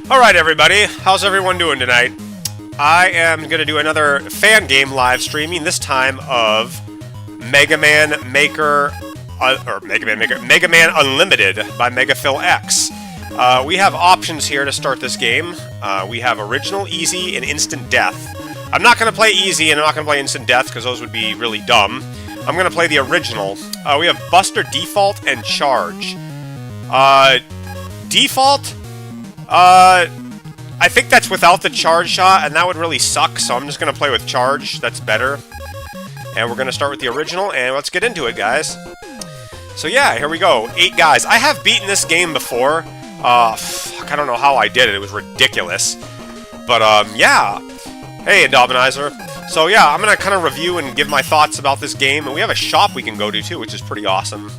Alright everybody, how's everyone doing tonight? I am going to do another fan game live streaming, this time of Mega Man Maker, Mega Man Unlimited by MegaPhilX. We have options here to start this game. We have Original, Easy, and Instant Death. I'm not going to play Easy and I'm not going to play Instant Death because those would be really dumb. I'm going to play the Original. We have Buster, Default, and Charge. Default? I think that's without the charge shot, and that would really suck, so I'm just going to play with charge. That's better. And we're going to start with the original, and let's get into it, guys. So yeah, here we go. 8 guys. I have beaten this game before. Fuck, I don't know how I did it. It was ridiculous. But, yeah. Hey, Dominizer. So yeah, I'm going to kind of review and give my thoughts about this game, and we have a shop we can go to, too, which is pretty awesome.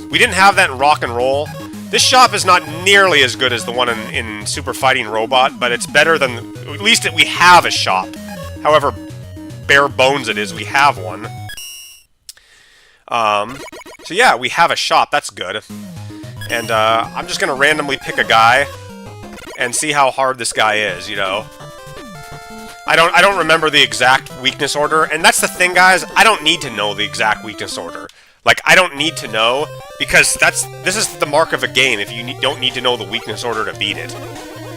We didn't have that in Rock and Roll. This shop is not nearly as good as the one in Super Fighting Robot, but it's better than... At least we have a shop. However bare bones it is, we have one. So yeah, we have a shop. That's good. And I'm just going to randomly pick a guy and see how hard this guy is, you know. I don't remember the exact weakness order, and that's the thing, guys. I don't need to know the exact weakness order. Like, I don't need to know, because this is the mark of a game, if you don't need to know the weakness order to beat it.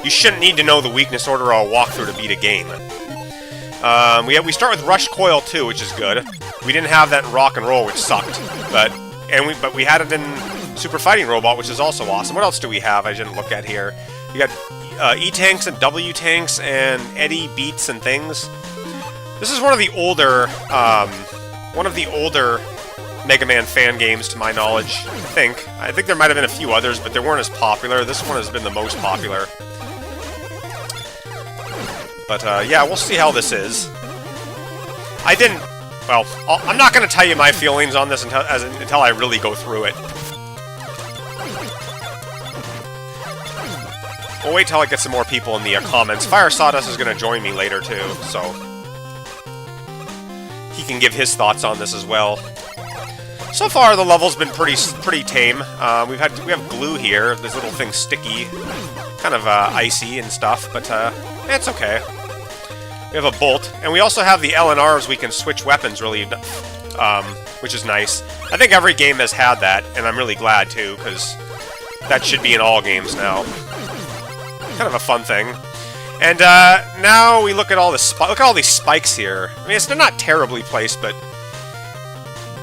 You shouldn't need to know the weakness order or a walkthrough to beat a game. We start with Rush Coil 2, which is good. We didn't have that in Rock and Roll, which sucked. But we had it in Super Fighting Robot, which is also awesome. What else do we have I didn't look at here? We got E-Tanks and W-Tanks and Eddie Beats and things. This is one of the older Mega Man fan games, to my knowledge, I think there might have been a few others, but they weren't as popular. This one has been the most popular. But, yeah, we'll see how this is. Well, I'm not going to tell you my feelings on this until I really go through it. We'll wait till I get some more people in the comments. Fire Sawdust is going to join me later, too, so... he can give his thoughts on this as well. So far, the level's been pretty tame. We have glue here. This little thing's sticky, kind of icy and stuff, but it's okay. We have a bolt, and we also have the LNRs. We can switch weapons, really, which is nice. I think every game has had that, and I'm really glad too, because that should be in all games now. Kind of a fun thing. And now we look at all the look at all these spikes here. I mean, they're not terribly placed, but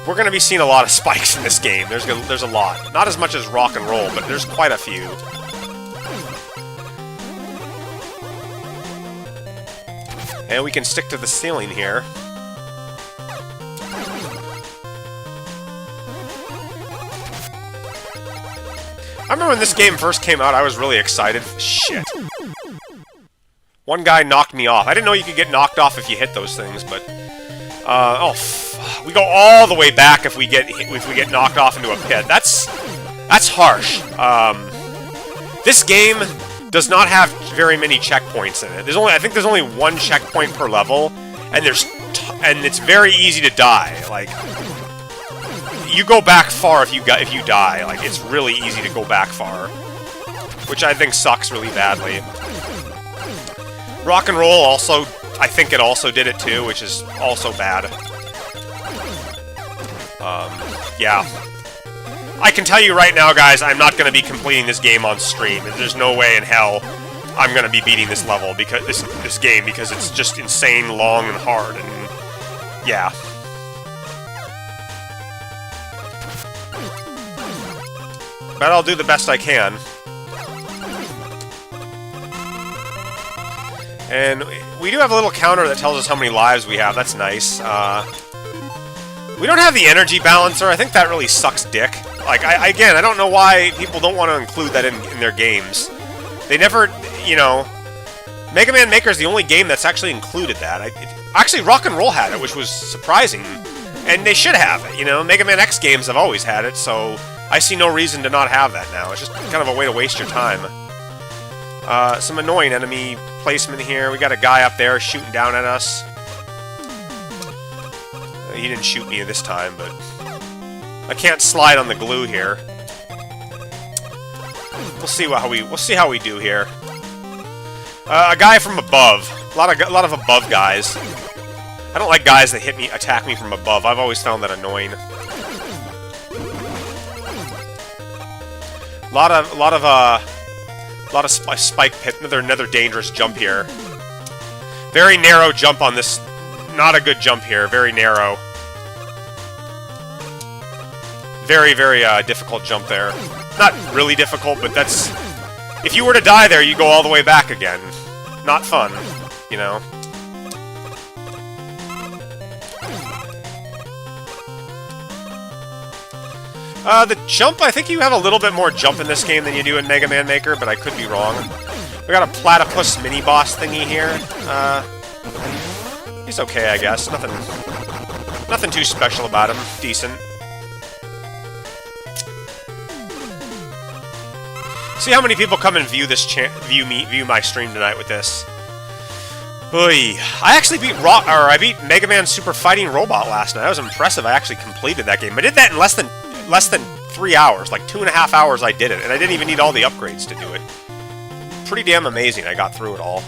we're going to be seeing a lot of spikes in this game. There's a lot. Not as much as Rock and Roll, but there's quite a few. And we can stick to the ceiling here. I remember when this game first came out, I was really excited. Shit. One guy knocked me off. I didn't know you could get knocked off if you hit those things, but... we go all the way back if we get knocked off into a pit. That's harsh. This game does not have very many checkpoints in it. I think there's only one checkpoint per level, and it's very easy to die. Like, you go back far if you die. Like, it's really easy to go back far, which I think sucks really badly. Rock and Roll also, I think it also did it too, which is also bad. Yeah. I can tell you right now, guys, I'm not going to be completing this game on stream. There's no way in hell I'm going to be beating this level, because this game, because it's just insane, long, and hard, and yeah. But I'll do the best I can. And we do have a little counter that tells us how many lives we have. That's nice. We don't have the energy balancer. I think that really sucks dick. Like, again, I don't know why people don't want to include that in their games. They never, you know... Mega Man Maker is the only game that's actually included that. Actually, Rock and Roll had it, which was surprising. And they should have it, you know? Mega Man X games have always had it, so I see no reason to not have that now. It's just kind of a way to waste your time. Some annoying enemy placement here. We got a guy up there shooting down at us. He didn't shoot me this time, but I can't slide on the glue here. We'll see how we do here. A guy from above. A lot of above guys. I don't like guys that attack me from above. I've always found that annoying. A lot of spike pit. Another dangerous jump here. Very narrow jump on this. Not a good jump here. Very narrow. Very, very difficult jump there. Not really difficult, but that's... If you were to die there, you go all the way back again. Not fun, you know? The jump, I think you have a little bit more jump in this game than you do in Mega Man Maker, but I could be wrong. We got a platypus mini-boss thingy here. He's okay, I guess. Nothing too special about him. Decent. See how many people come and view this view my stream tonight with this. Oy. I actually beat Mega Man Super Fighting Robot last night. That was impressive. I actually completed that game. I did that in less than 3 hours, like 2.5 hours. I did it, and I didn't even need all the upgrades to do it. Pretty damn amazing. I got through it all.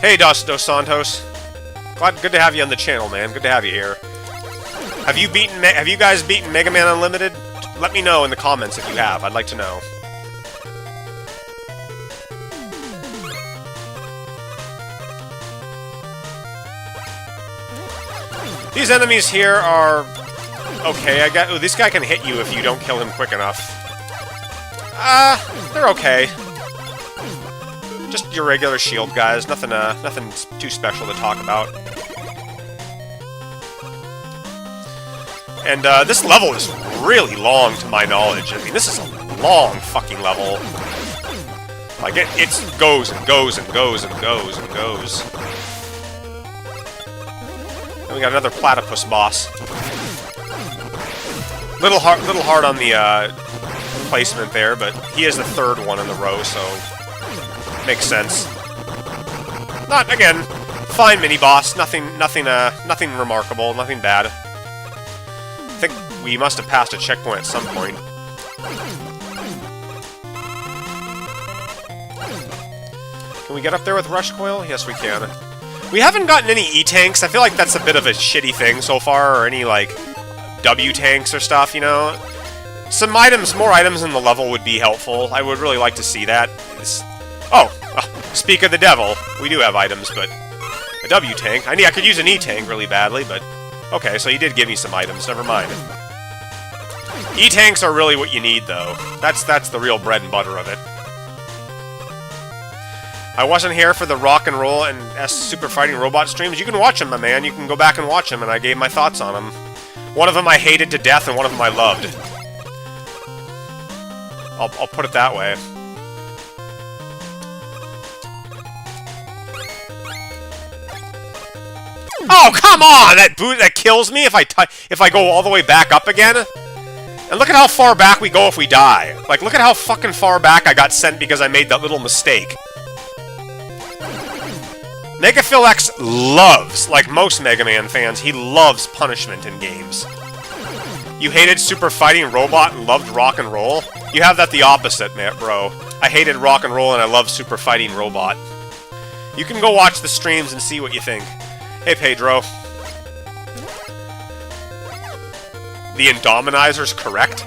Hey, Dos Santos. Good to have you on the channel, man. Good to have you here. Have you guys beaten Mega Man Unlimited? Let me know in the comments if you have. I'd like to know. These enemies here are okay. I got. Oh, this guy can hit you if you don't kill him quick enough. They're okay. Just your regular shield guys. Nothing too special to talk about. And this level is really long, to my knowledge. I mean, this is a long fucking level. Like it goes and goes and goes and goes and goes. And we got another platypus boss. Little hard on the placement there, but he is the third one in the row, so makes sense. Not again, fine mini boss. Nothing remarkable. Nothing bad. I think we must have passed a checkpoint at some point. Can we get up there with Rush Coil? Yes, we can. We haven't gotten any E-tanks. I feel like that's a bit of a shitty thing so far, or any, like, W-tanks or stuff, you know? Some items, more items in the level would be helpful. I would really like to see that. Speak of the devil. We do have items, but... A W-tank. I could use an E-tank really badly, but... Okay, so you did give me some items, never mind. E-tanks are really what you need, though. That's the real bread and butter of it. I wasn't here for the Rock and Roll and Super Fighting Robot streams. You can watch them, my man. You can go back and watch them, and I gave my thoughts on them. One of them I hated to death, and one of them I loved. I'll put it that way. Oh, come on! That kills me if I go all the way back up again. And look at how far back we go if we die. Like, look at how fucking far back I got sent because I made that little mistake. MegaPhilX loves, like most Mega Man fans, he loves punishment in games. You hated Super Fighting Robot and loved Rock and Roll? You have that the opposite, bro. I hated Rock and Roll and I love Super Fighting Robot. You can go watch the streams and see what you think. Hey, Pedro. The Indominizer's correct?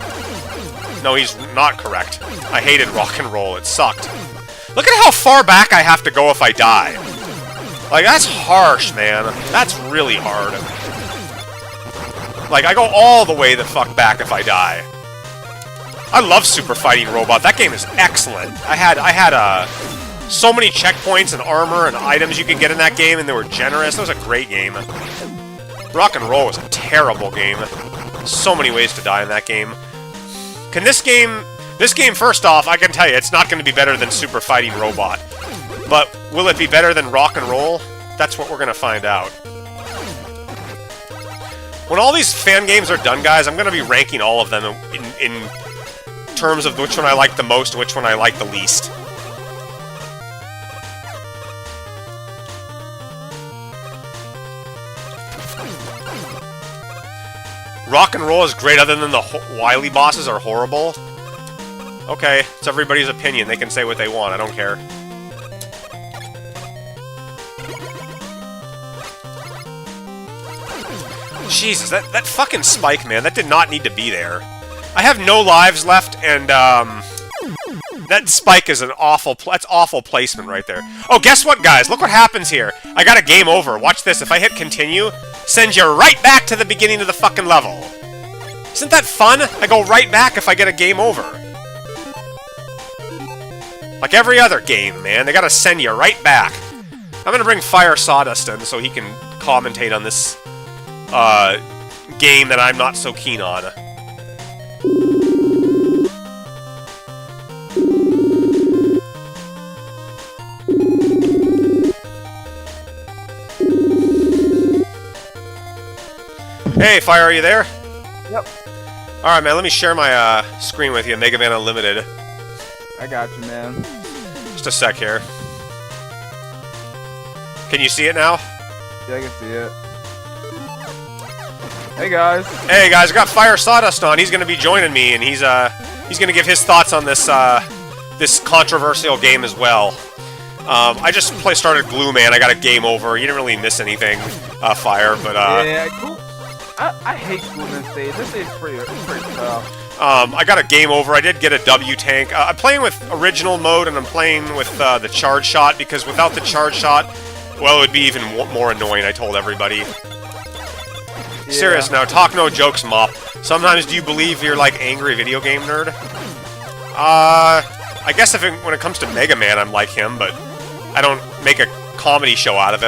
No, he's not correct. I hated Rock and Roll. It sucked. Look at how far back I have to go if I die. Like, that's harsh, man. That's really hard. Like, I go all the way the fuck back if I die. I love Super Fighting Robot. That game is excellent. I had so many checkpoints and armor and items you could get in that game, and they were generous. That was a great game. Rock and Roll was a terrible game. So many ways to die in that game. Can this game... This game, first off, I can tell you, it's not going to be better than Super Fighting Robot. But will it be better than Rock and Roll? That's what we're going to find out. When all these fan games are done, guys, I'm going to be ranking all of them in terms of which one I like the most and which one I like the least. Rock and roll is great, other than the Wily bosses are horrible. Okay, it's everybody's opinion. They can say what they want. I don't care. Jesus, that fucking spike, man. That did not need to be there. I have no lives left, and, that spike is an awful... That's awful placement right there. Oh, guess what, guys? Look what happens here. I got a game over. Watch this. If I hit continue, sends you right back to the beginning of the fucking level. Isn't that fun? I go right back if I get a game over. Like every other game, man. They gotta send you right back. I'm gonna bring Fire Sawdust in so he can commentate on this, game that I'm not so keen on. Hey, Fire, are you there? Yep. Alright, man, let me share my, screen with you, Mega Man Unlimited. I got you, man. Just a sec here. Can you see it now? Yeah, I can see it. Hey, guys. Hey, guys, I got Fire Sawdust on. He's gonna be joining me, and he's gonna give his thoughts on this, this controversial game as well. I just started Glue Man. I got a game over. You didn't really miss anything, Fire, but, Yeah, cool. I hate Glue stage. This stage is pretty tough. I got a game over. I did get a W tank. I'm playing with original mode, and I'm playing with the charge shot, because without the charge shot, well, it would be even more annoying, I told everybody. Yeah. Serious now, talk no jokes, Mop. Sometimes do you believe you're, like, angry video game nerd? I guess when it comes to Mega Man, I'm like him, but I don't make a comedy show out of it.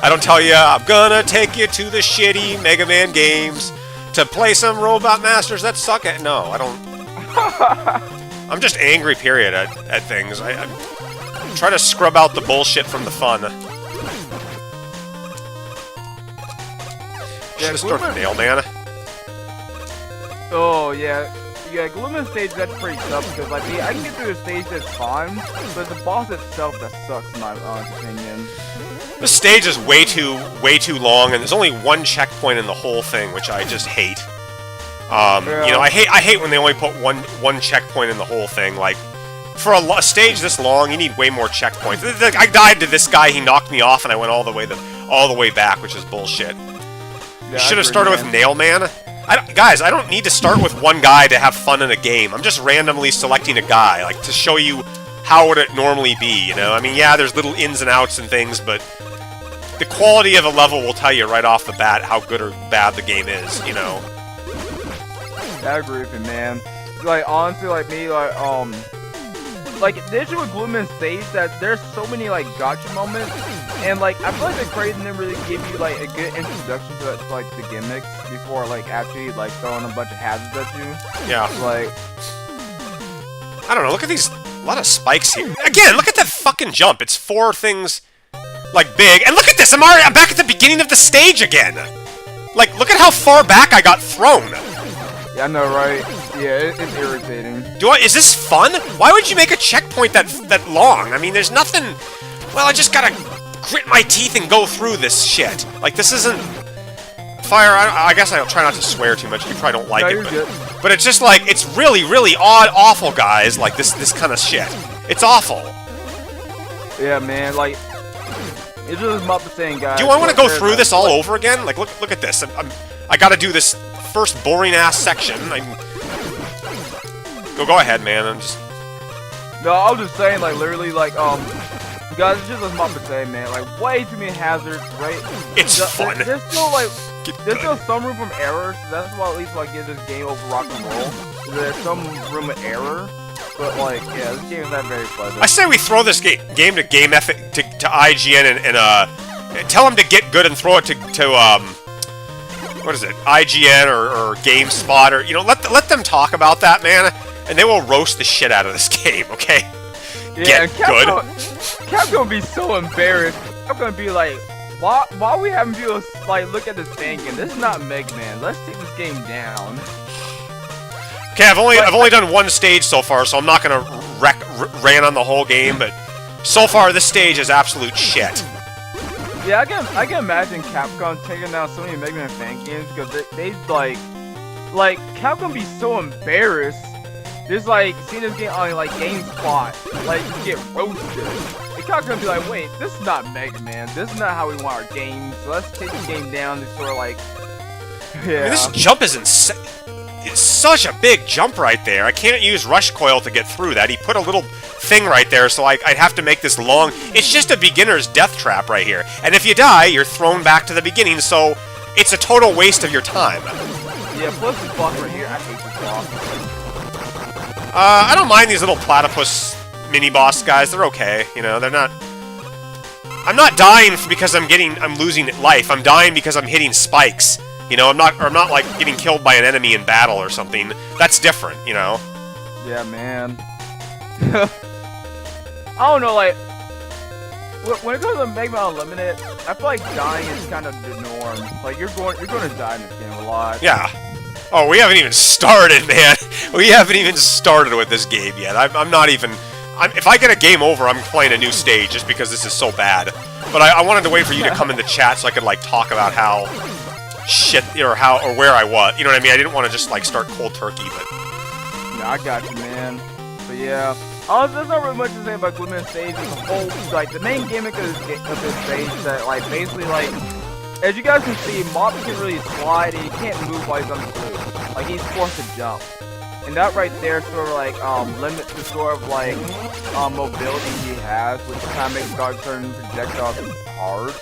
I don't tell you, I'm gonna take you to the shitty Mega Man games to play some Robot Masters that suck at... No, I don't... I'm just angry, period, at things. I try to scrub out the bullshit from the fun. Should've started Nail Man. Oh, yeah. Yeah, Gloomin stage, that's pretty tough, because, like, I can get through the stage that's fine, but the boss itself, that sucks, in my honest opinion. This stage is way too long, and there's only one checkpoint in the whole thing, which I just hate. Yeah. You know, I hate when they only put one checkpoint in the whole thing. Like, for a stage this long, you need way more checkpoints. I died to this guy, he knocked me off, and I went all the way back, which is bullshit. Yeah, You should have started with Nail Man. Guys, I don't need to start with one guy to have fun in a game. I'm just randomly selecting a guy, like, to show you how would it normally be, you know? I mean, yeah, there's little ins and outs and things, but the quality of a level will tell you right off the bat how good or bad the game is, you know? I agree with you, man. Like, honestly, like, me, like, the issue with Gloomman stage that there's so many, like, gotcha moments, and, like, I feel like the crazy didn't really give you, like, a good introduction to, like, the gimmicks before, like, actually, like, throwing a bunch of hazards at you. Yeah. Like... I don't know, look at these... A lot of spikes here. Again, look at that fucking jump. It's 4 things, like, big. And look at this! I'm back at the beginning of the stage again! Like, look at how far back I got thrown! Yeah, I know, right? Yeah, it's irritating. Is this fun? Why would you make a checkpoint that long? I mean, there's nothing... Well, I just gotta grit my teeth and go through this shit. Like, this isn't... Fire, I guess I'll try not to swear too much. You probably don't like it, but it's just like, it's really, really awful, guys. Like, this kind of shit. It's awful. Yeah, man, like... It's just about the same, guys. Do I want to go through this all over again? Like, look at this. I gotta do this first boring-ass section. Go ahead, man. No, I was just saying, like, literally, like, guys, it's just about the same, man. Like, way too many hazards, right? It's fun. There's still, like, there's still some room from errors. So that's why at least, like, give this game over rock and roll. There's some room of error. But, like, yeah, this game is not very pleasant. I say we throw this game to IGN and tell them to get good and throw it to what is it, IGN or GameSpot, or, you know, let them talk about that, man, and they will roast the shit out of this game, okay? Yeah, get good. Cap's gonna be so embarrassed. I'm gonna be like, why are we having people, like, look at this thing and this is not Mega Man. Let's take this game down. Okay, I've only done one stage so far, so I'm not gonna ran on the whole game, but so far this stage is absolute shit. Yeah, I can imagine Capcom taking down so many Mega Man fan games because they like Capcom be so embarrassed. Just like seeing this game on like GameSpot, like you get roasted. And Capcom be like, wait, this is not Mega Man. This is not how we want our games. So let's take the game down to sort of like, yeah. I mean, this jump is insane. It's such a big jump right there. I can't use Rush Coil to get through that. He put a little thing right there, so I'd have to make this long. It's just a beginner's death trap right here. And if you die, you're thrown back to the beginning, so it's a total waste of your time. Yeah, plus this boss right here, I hate this boss. I don't mind these little platypus mini-boss guys. They're okay, you know, they're not... I'm not dying because I'm losing life. I'm dying because I'm hitting spikes. You know, I'm not like getting killed by an enemy in battle or something. That's different, you know. Yeah, man. I don't know, like when it comes to Mega Man Unlimited, I feel like dying is kind of the norm. Like you're going to die in this game a lot. Yeah. Oh, we haven't even started, man. We haven't even started with this game yet. I'm not even. If I get a game over, I'm playing a new stage just because this is so bad. But I wanted to wait for you to come in the chat so I could like talk about how shit or where I was. You know what I mean? I didn't want to just like start cold turkey, but. No, I got you, man. But yeah, honestly, there's not really much to say about Gloomin Stage as a whole. Like the main gimmick of this stage that like basically like, as you guys can see, Mop can't really slide and he can't move while he's on the blue. Like he's forced to jump. And that right there sort of like limits the sort of like mobility he has, which kind of makes certain projectiles hard.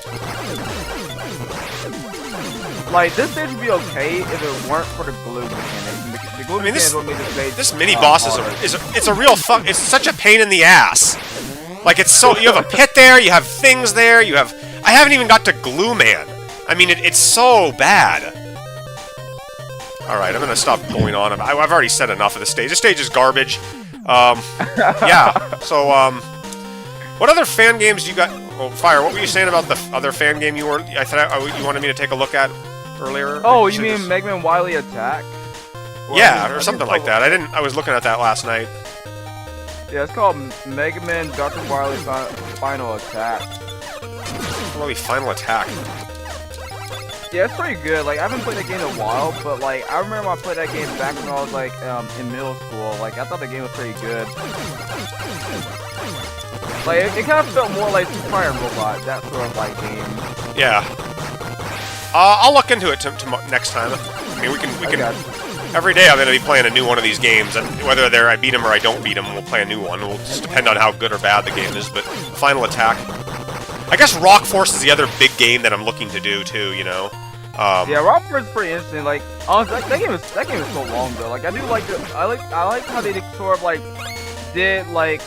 Like this stage would be okay if it weren't for the glue mechanic. The glue mechanic is what made this stage. This mini boss is a real fuck. It's such a pain in the ass. Like it's so you have a pit there, you have things there, you have. I haven't even got to Glue Man. I mean it's so bad. Alright, I'm gonna stop going on. I've already said enough of this stage. This stage is garbage. Yeah. So, what other fan games you got? Oh, Fire, what were you saying about the other fan game you weren't... I thought you wanted me to take a look at earlier? Oh, you mean Mega Man Wily Attack? Well, yeah, or something like that. I was looking at that last night. Yeah, it's called Mega Man Dr. Wily Final Attack. Wily Final Attack. Yeah, it's pretty good. Like, I haven't played that game in a while, but, like, I remember I played that game back when I was, like, in middle school. Like, I thought the game was pretty good. Like, it kind of felt more like Super Mario Robot, that sort of, like, game. Yeah. I'll look into it next time. I mean, we can... Every day I'm going to be playing a new one of these games, and whether I beat them or I don't beat them, we'll play a new one. It will just depend on how good or bad the game is, but Final Attack... I guess Rock Force is the other big game that I'm looking to do too, you know. Yeah, Rock Force is pretty interesting. Like, honestly, that game is so long though. Like, I do like I like how they sort of like did like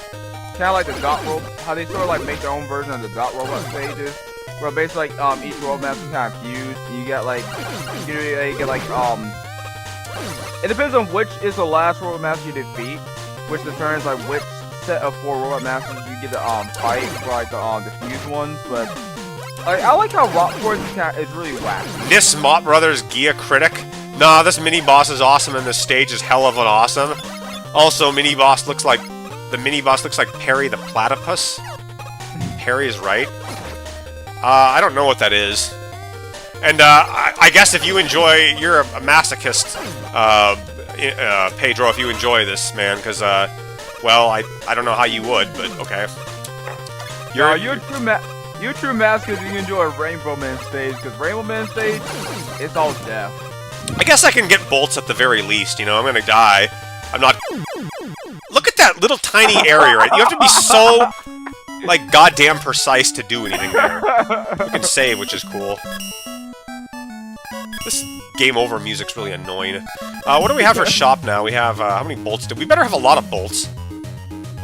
kind of like the dot roll, how they sort of like make their own version of the dot robot stages, where basically like each world map is kind of fused. And you get like you get like it depends on which is the last world master you defeat, which determines like which set of 4 robot masters you get to fight for like the fused ones. But I like how Rock Force is really whack. This Mott Brothers Gia Critic. Nah, this mini boss is awesome and this stage is hell of an awesome. Also, the mini boss looks like Perry the Platypus. Perry is right. I don't know what that is. And I guess if you enjoy, you're a masochist, Pedro. If you enjoy this, man, because well, I don't know how you would, but okay. You're true mask because you enjoy Rainbow Man stage, because Rainbow Man stage, it's all death. I guess I can get bolts at the very least, you know, I'm gonna die. I'm not... Look at that little tiny area, right? You have to be so, like, goddamn precise to do anything there. You can save, which is cool. This game over music's really annoying. What do we have for shop now? We have, how many bolts we better have a lot of bolts.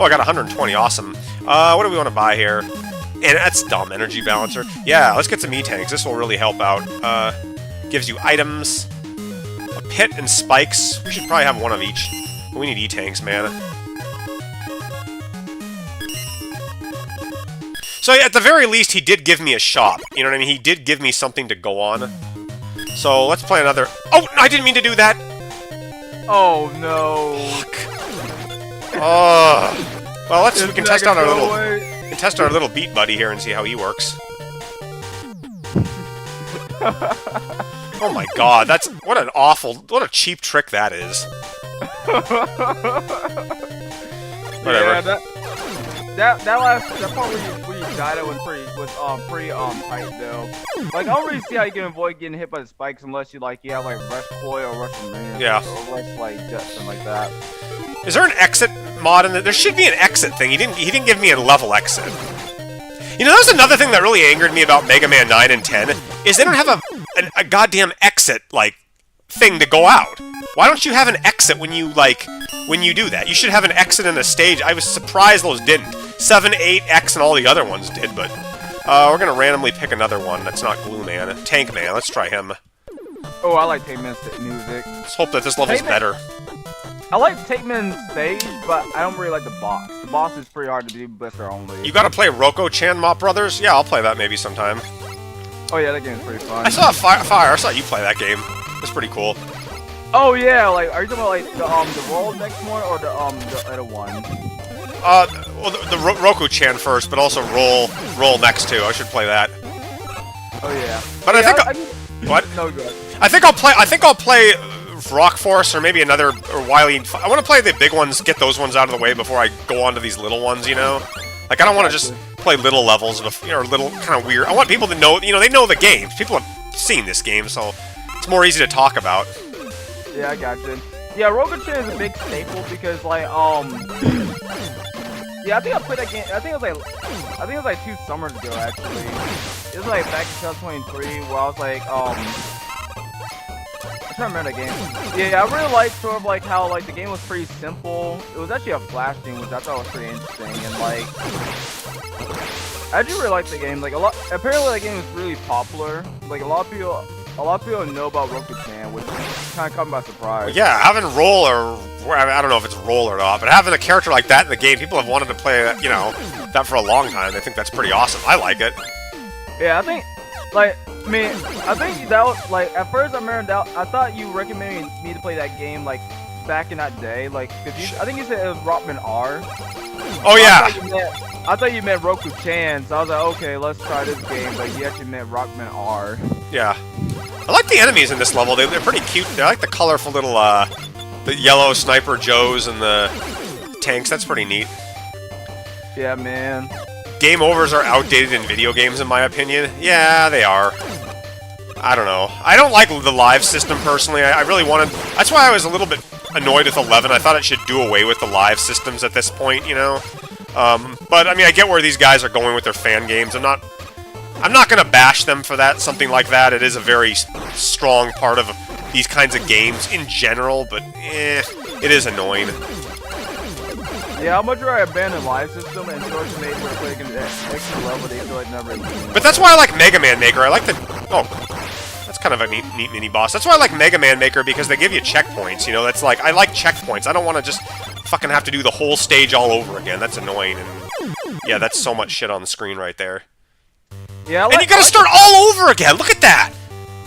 Oh, I got 120, awesome. What do we want to buy here? And that's dumb, energy balancer. Yeah, let's get some E-tanks. This will really help out. Gives you items, a pit, and spikes. We should probably have one of each. We need E-tanks, man. So at the very least, he did give me a shop. You know what I mean? He did give me something to go on. So let's play another... Oh, I didn't mean to do that! Oh, no. Fuck. Well, we can test out our little beat buddy here and see how he works. Oh my god, that's what a cheap trick that is. Whatever. Yeah, that part where you died was pretty tight though. Like I don't really see how you can avoid getting hit by the spikes unless you have like rush coil or rush marine. Yeah. Or rush like jet, something like that. Is there an exit mod in there? There should be an exit thing. He didn't give me a level exit. You know, that was another thing that really angered me about Mega Man 9 and 10, is they don't have a goddamn exit, like, thing to go out. Why don't you have an exit when you do that? You should have an exit in a stage. I was surprised those didn't. 7, 8, X, and all the other ones did, but we're gonna randomly pick another one that's not Glue Man. Tank Man, let's try him. Oh, I like Tank Man's music. Let's hope that this level's better. I like Tank Man's stage, but I don't really like the boss. The boss is pretty hard to do, blister only. You gotta play Roko-chan Mop Brothers? Yeah, I'll play that maybe sometime. Oh yeah, that game's pretty fun. I saw Fire. I saw you play that game. It's pretty cool. Oh yeah, like are you talking about like the roll next one or the other one? Well, the Roku-chan first, but also roll next too. I should play that. Oh yeah. But yeah, I think what? No good. I think I'll play Rock Force or maybe another or Wily. I want to play the big ones, get those ones out of the way before I go on to these little ones. You know, like I don't want to just play little levels of little kind of weird. I want people to know. You know, they know the games. People have seen this game, so it's more easy to talk about. Yeah, I gotcha. Yeah, Rokuchan is a big staple because like yeah, I think I played that game. I think it was like 2 summers ago actually. It was like back in 2023 where I was like I'm trying to remember the game. Yeah, I really liked sort of like how like the game was pretty simple. It was actually a flash game, which I thought was pretty interesting, and like I do really like the game. Like apparently the game is really popular. Like a lot of people know about Roku-chan, which kind of caught me by surprise. Yeah, having roll I don't know if it's roll or not, but having a character like that in the game, people have wanted to play that, that for a long time. I think that's pretty awesome. I like it. Yeah, I think, I think that was, like, at first I remember that, I thought you recommended me to play that game, like, back in that day, like, cause I think you said it was Rockman R. Oh, yeah! I thought you meant Roku-chan, so I was like, okay, let's try this game, but you actually meant Rockman R. Yeah. I like the enemies in this level. They're pretty cute. I like the colorful little, the yellow Sniper Joes and the tanks. That's pretty neat. Yeah, man. Game overs are outdated in video games, in my opinion. Yeah, they are. I don't know. I don't like the live system, personally. I really wanted... That's why I was a little bit annoyed with 11. I thought it should do away with the live systems at this point, But, I mean, I get where these guys are going with their fan games. I'm not gonna bash them for that, something like that. It is a very strong part of these kinds of games in general, but, it is annoying. Yeah, how much would I abandon live system and sort of make where playing an extra level they feel like never again. But that's why I like Mega Man Maker. I like the... Oh, that's kind of a neat mini-boss. That's why I like Mega Man Maker, because they give you checkpoints, That's like... I like checkpoints. I don't want to just fucking have to do the whole stage all over again. That's annoying, and... Yeah, that's so much shit on the screen right there. Yeah, and you gotta start all over again! Look at that!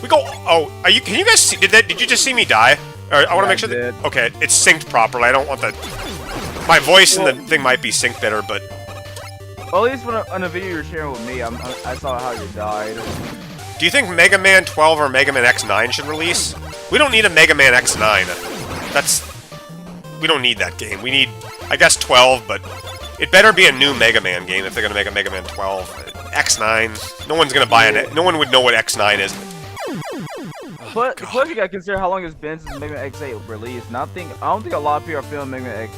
We go... Oh, can you guys see... Did you just see me die? I want to make sure that... Okay, it's synced properly. I don't want the... My voice and the thing might be synced better, but... Well, at least on the video you're sharing with me, I saw how you died. Do you think Mega Man 12 or Mega Man X9 should release? We don't need a Mega Man X9. We don't need that game. We need, I guess, 12, but... It better be a new Mega Man game if they're gonna make a Mega Man 12. X9... No one's gonna buy it. No one would know what X9 is. But plus you gotta consider how long it's been since Mega Man X8 released, and I don't think a lot of people are feeling Mega Man X...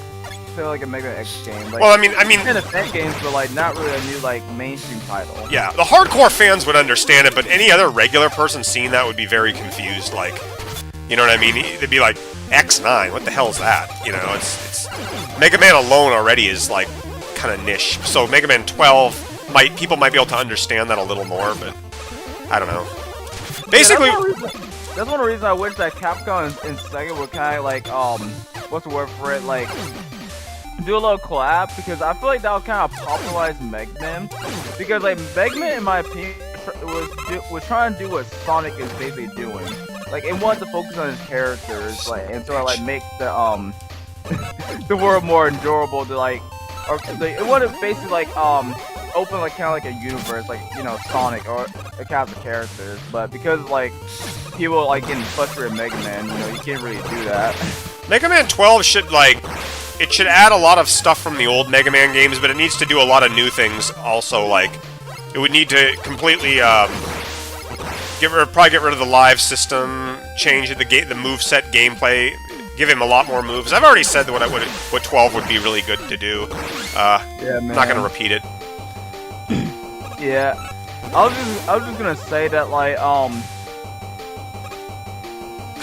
Feel like a Mega Man X game. Like, well, I mean, kind of fan games, but like not really a new like mainstream title. Yeah, the hardcore fans would understand it, but any other regular person seeing that would be very confused. Like, you know what I mean? They'd be like, X9, what the hell is that? It's Mega Man alone already is like kind of niche. So Mega Man 12 people might be able to understand that a little more, but I don't know. Basically, that's one of the reasons I wish that Capcom and Sega would kind of like what's the word for it, like. Do a little collab, because I feel like that would kind of popularize Mega Man. Because like Mega Man, in my opinion, was trying to do what Sonic is basically doing. Like it wanted to focus on his characters, like, and sort of like make the the world more endurable. To like, or it wanted basically like open like kind of like a universe, like you know Sonic or a kind of characters. But because like people like getting frustrated with Mega Man, you know, you can't really do that. Mega Man 12 should like. It should add a lot of stuff from the old Mega Man games, but it needs to do a lot of new things also, like, it would need to completely, probably get rid of the live system, change the moveset gameplay, give him a lot more moves. I've already said what 12 would be really good to do. Yeah, man. I'm not gonna repeat it. Yeah. I was just gonna say that, like,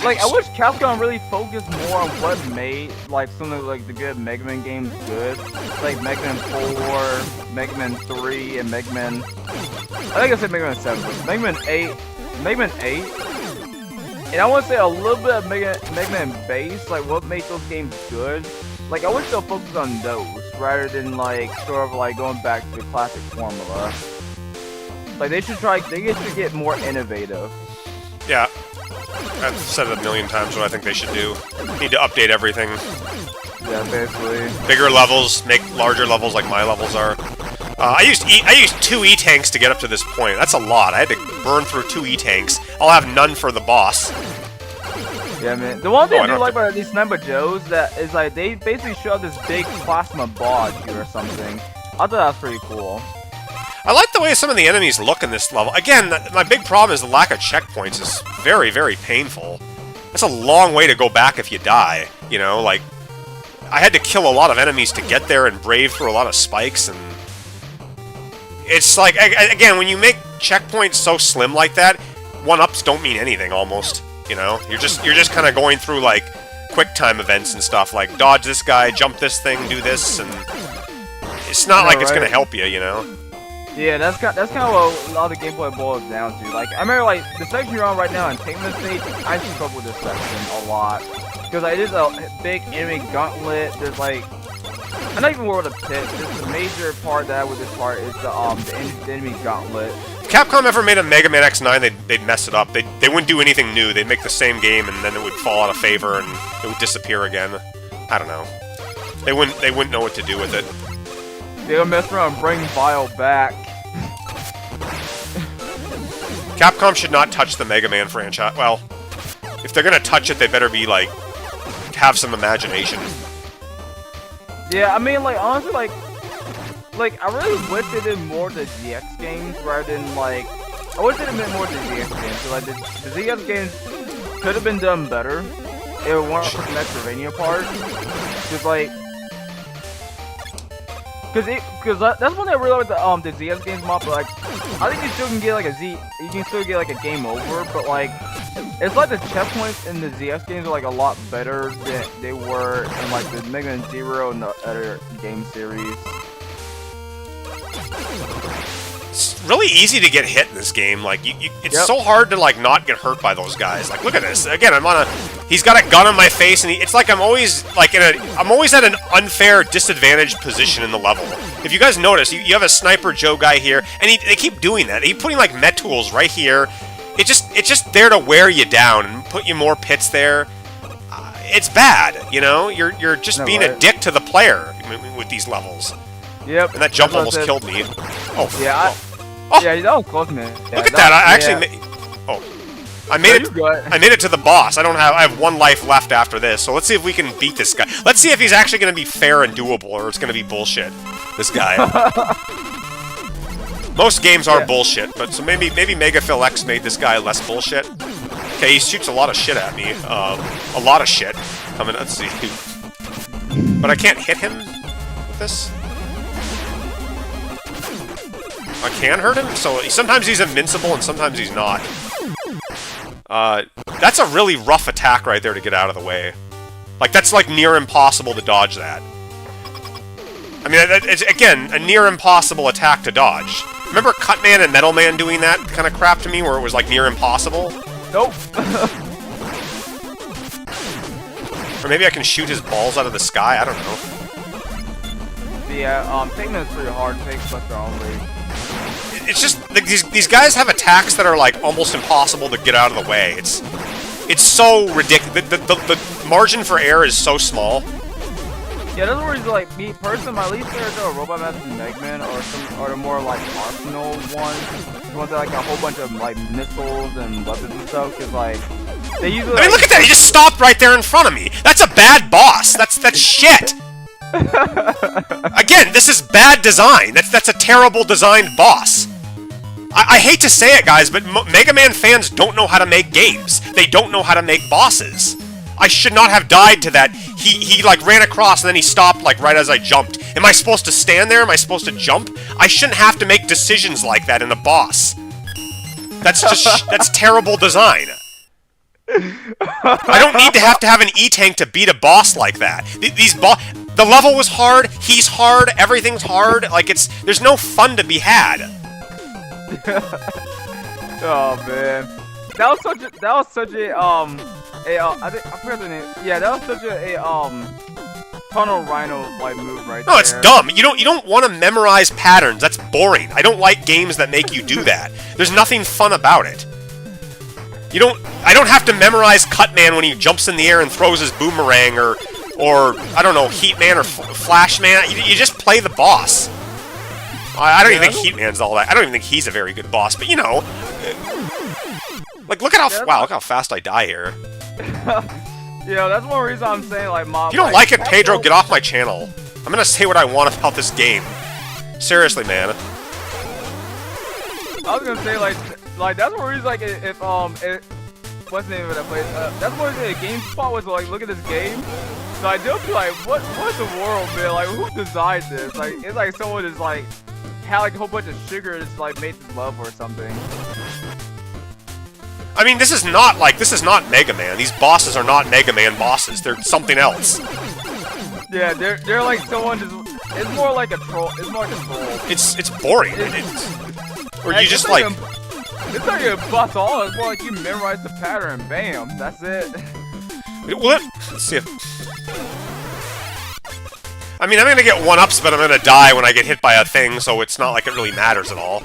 I wish Capcom really focused more on what made, like, some of, like, the good Mega Man games good. Like, Mega Man 4, Mega Man 3, and Mega Man... I think I said Mega Man 7, but Mega Man 8... Mega Man 8... And I want to say a little bit of Mega Man base, like, what made those games good. Like, I wish they'll focus on those, rather than, like, sort of, like, going back to the classic formula. Like, they should get more innovative. Yeah. I've said it a million times what I think they should do. Need to update everything. Yeah, basically. Bigger levels, make larger levels like my levels are. I used 2 E-tanks to get up to this point. That's a lot. I had to burn through 2 E-tanks. I'll have none for the boss. Yeah, man. The one thing I do like about these Sniper Joes that is like they basically show this big plasma ball here or something. I thought that was pretty cool. I like the way some of the enemies look in this level. Again, my big problem is the lack of checkpoints is very, very painful. That's a long way to go back if you die, you know? Like, I had to kill a lot of enemies to get there and brave through a lot of spikes, and... It's like, again, when you make checkpoints so slim like that, 1-ups don't mean anything, almost, you know? You're just kind of going through, like, quick time events and stuff, like, dodge this guy, jump this thing, do this, and... It's not like it's gonna help you, you know? Yeah, that's kind of what a lot of the gameplay boils down to. Like, I remember, like, the section you're on right now in Tainment Stage, I actually fuck with this section a lot. Because, like, there's a big enemy gauntlet, there's, like... I'm not even worried about the pit, just the major part that I with this part is the enemy gauntlet. If Capcom ever made a Mega Man X9, they'd mess it up. They wouldn't do anything new. They'd make the same game, and then it would fall out of favor, and it would disappear again. I don't know. They wouldn't know what to do with it. They'll mess around and bring Vile back. Capcom should not touch the Mega Man franchise. Well, if they're gonna touch it, they better be, like, have some imagination. Yeah, I mean, like, honestly, like, I really wish they did more of the ZX games rather than, like, I wish they did more of the ZX games. So, like, the ZX games could have been done better. It weren't for the Metroidvania part. Just, like, Cause that's one thing I really like the ZX games mod, but like I think you still can get like you can still get like a game over, but like it's like the checkpoints in the ZX games are like a lot better than they were in like the Mega Man Zero and the other game series. It's really easy to get hit in this game. Like, it's so hard to, like, not get hurt by those guys. Like, look at this. Again, he's got a gun on my face, and it's like I'm always, like, I'm always at an unfair, disadvantaged position in the level. If you guys notice, you have a Sniper Joe guy here, and they keep doing that. They keep putting, like, met tools right here. It's just there to wear you down and put you more pits there. It's bad, you know? You're just being a dick to the player with these levels. Yep. And that jump almost killed me. Oh. Yeah. Oh. Yeah, that was close, man. Yeah, look at that! I actually I made it. I made it to the boss. I have 1 life left after this. So let's see if we can beat this guy. Let's see if he's actually going to be fair and doable, or it's going to be bullshit. This guy. Most games are bullshit, but so maybe MegaPhilX made this guy less bullshit. Okay, he shoots a lot of shit at me. A lot of shit. Let's see. But I can't hit him with this. I can hurt him, so sometimes he's invincible and sometimes he's not. That's a really rough attack right there to get out of the way. Like, that's like near impossible to dodge that. I mean, it's, again, a near impossible attack to dodge. Remember Cutman and Metal Man doing that kind of crap to me where it was like near impossible? Nope. Or maybe I can shoot his balls out of the sky, I don't know. Yeah, taking is pretty hard to take, but they're only... It's just, like, these guys have attacks that are, like, almost impossible to get out of the way. It's so ridiculous. The margin for error is so small. Yeah, that's where he's like, me personally, my least favorite are Robot Masters and Mega Man, or the more like Arsenal ones. The ones that like a whole bunch of like missiles and weapons and stuff, cause like they usually. I mean, look at that! He just stopped right there in front of me. That's a bad boss. That's shit. Again, this is bad design. That's a terrible designed boss. I hate to say it, guys, but Mega Man fans don't know how to make games. They don't know how to make bosses. I should not have died to that. He like ran across and then he stopped like right as I jumped. Am I supposed to stand there? Am I supposed to jump? I shouldn't have to make decisions like that in a boss. That's just that's terrible design. I don't need to have an E-Tank to beat a boss like that. The level was hard, he's hard, everything's hard. Like there's no fun to be had. Oh man, that was such a I forgot the name. Yeah, that was such a Tunnel Rhino like move right there. No, it's dumb. You don't want to memorize patterns. That's boring. I don't like games that make you do that. There's nothing fun about it. I don't have to memorize Cutman when he jumps in the air and throws his boomerang, or I don't know, Heatman or Flashman. You just play the boss. I don't even think Heatman's all that. I don't even think he's a very good boss, but you know. Like, look at how fast I die here. You know, that's one reason I'm saying, like, Mom. If you don't like it, Pedro, get off my channel. I'm gonna say what I want about this game. Seriously, man. I was gonna say, like that's one reason, like, if what's the name of that place? That's one reason GameSpot was like, look at this game. So I do feel like, what the world, man? Like, who designed this? Like, it's like someone is like had like a whole bunch of sugar and just like made this level or something. I mean, this is not Mega Man. These bosses are not Mega Man bosses. They're something else. Yeah, they're like someone just. It's more like a troll. It's more like a troll. It's boring. Or you just like. It's not even a boss at all. It's more like you memorize the pattern and bam, that's it. Let's see if. I mean, I'm gonna get 1-ups, but I'm gonna die when I get hit by a thing, so it's not like it really matters at all.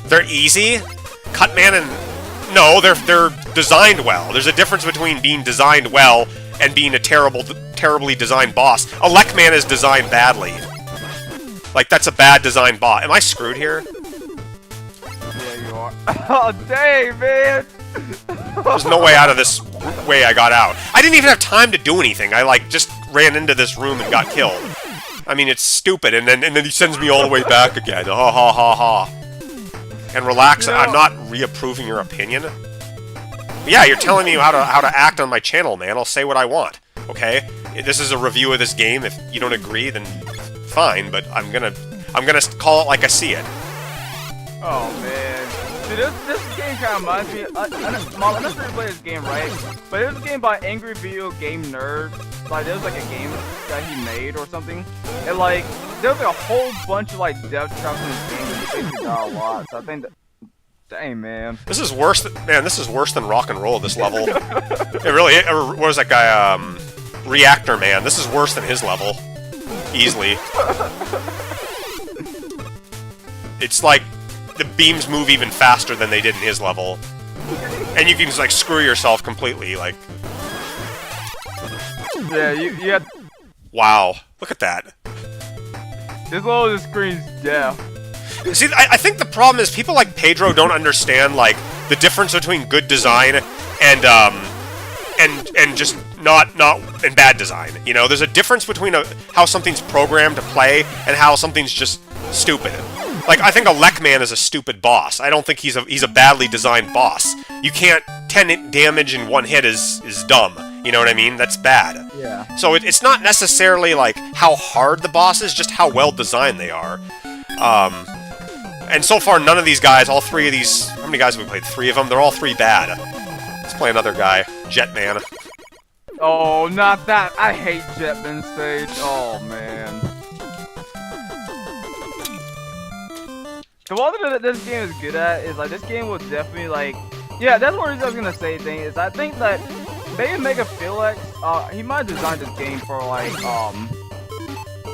They're easy. Cutman and... No, they're designed well. There's a difference between being designed well and being a terribly designed boss. Elecman is designed badly. Like, that's a bad designed boss. Am I screwed here? Yeah, you are. Oh, dang, man! There's no way out of this way I got out. I didn't even have time to do anything. I, like, just ran into this room and got killed. I mean, it's stupid, and then he sends me all the way back again. Ha ha ha ha. And relax, you know, I'm not reapproving your opinion. But yeah, you're telling me how to act on my channel, man. I'll say what I want, okay? This is a review of this game. If you don't agree, then fine, but I'm gonna call it like I see it. Oh, man. Dude, this game kind of reminds me... Mom, I'm not sure you play this game, right? But it was a game by Angry Video Game Nerd. Like, there was like a game that he made or something. And like, there was like a whole bunch of like death traps in this game that he basically got a lot. So I think that... Dang, man. This is worse than rock and roll, this level. It really... What was that guy, Reactor Man. This is worse than his level. Easily. It's like... the beams move even faster than they did in his level. And you can just, like, screw yourself completely, like... Yeah, you have... Wow. Look at that. This level of the screen's death. See, I think the problem is people like Pedro don't understand, like, the difference between good design and just not and bad design. You know, there's a difference between how something's programmed to play and how something's just stupid. Like, I think Elecman is a stupid boss. I don't think he's a badly designed boss. You can't 10 damage in one hit is dumb. You know what I mean? That's bad. Yeah. So it's not necessarily like how hard the boss is, just how well designed they are. And so far, none of these guys, all three of these... How many guys have we played? 3 of them? They're all 3 bad. Let's play another guy. Jetman. Oh, not that. I hate Jetman stage. Oh, man. The one thing that this game is good at is, like, this game will definitely, like... Yeah, that's one reason I was gonna say thing is I think that maybe MegaPhilX, he might have designed this game for,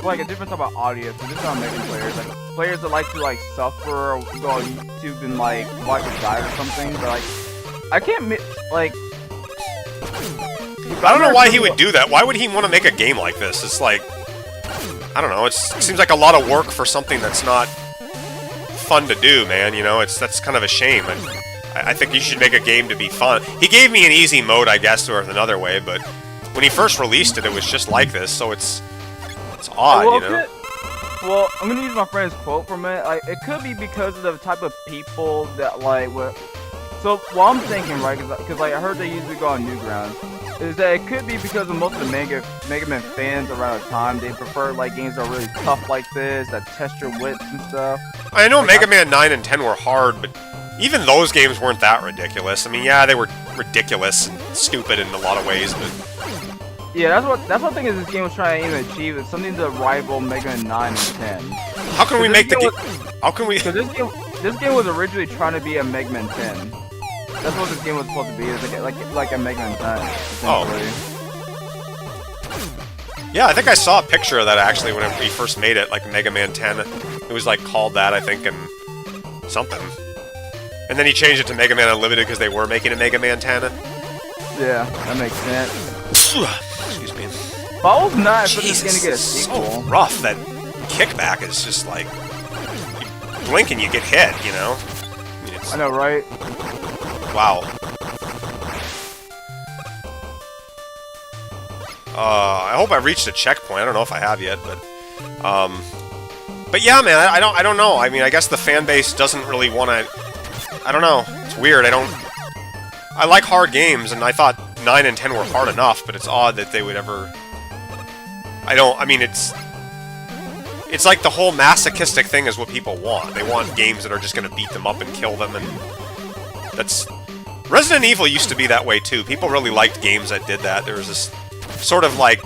like a different type of audience. So this is how I'm making players. Like, players that like to, like, suffer or go on YouTube and, like, watch a guide or something. But, like, I can't, like... I don't know why he would do that. Why would he want to make a game like this? It's like, I don't know. It seems like a lot of work for something that's not fun to do, man. You know, that's kind of a shame. I think you should make a game to be fun. He gave me an easy mode, I guess, or another way, but when he first released it, it was just like this, so it's odd, you know? Well, I'm gonna use my friend's quote from it. Like, it could be because of the type of people that, like, so, what I'm thinking, right, because like, I heard they usually go on Newgrounds, is that it could be because of most of the Mega Man fans around the time, they prefer, like, games that are really tough like this, that test your wits and stuff. I know Mega Man 9 and 10 were hard, but even those games weren't that ridiculous. I mean, yeah, they were ridiculous and stupid in a lot of ways, but... Yeah, that's what I think is this game was trying to aim to achieve. It's something to rival Mega Man 9 and 10. How can we make the game... How can we... Because this game was originally trying to be a Mega Man 10. That's what this game was supposed to be. It's like a Mega Man 10. Oh. Yeah, I think I saw a picture of that actually when we first made it, like Mega Man 10. It was like called that, I think, and something. And then he changed it to Mega Man Unlimited because they were making a Mega Man 10. Yeah, that makes sense. Excuse me. But I was not for this game to get a sequel. So rough. That kickback is just like... You blink and you get hit, you know? I know, right? Wow. I hope I reached a checkpoint. I don't know if I have yet, but yeah, man, I don't know. I mean, I guess the fan base doesn't really want to... I don't know. It's weird. I like hard games, and I thought 9 and 10 were hard enough, but it's odd that they would ever... I mean, it's like the whole masochistic thing is what people want. They want games that are just going to beat them up and kill them, and that's... Resident Evil used to be that way, too. People really liked games that did that. There was this sort of, like,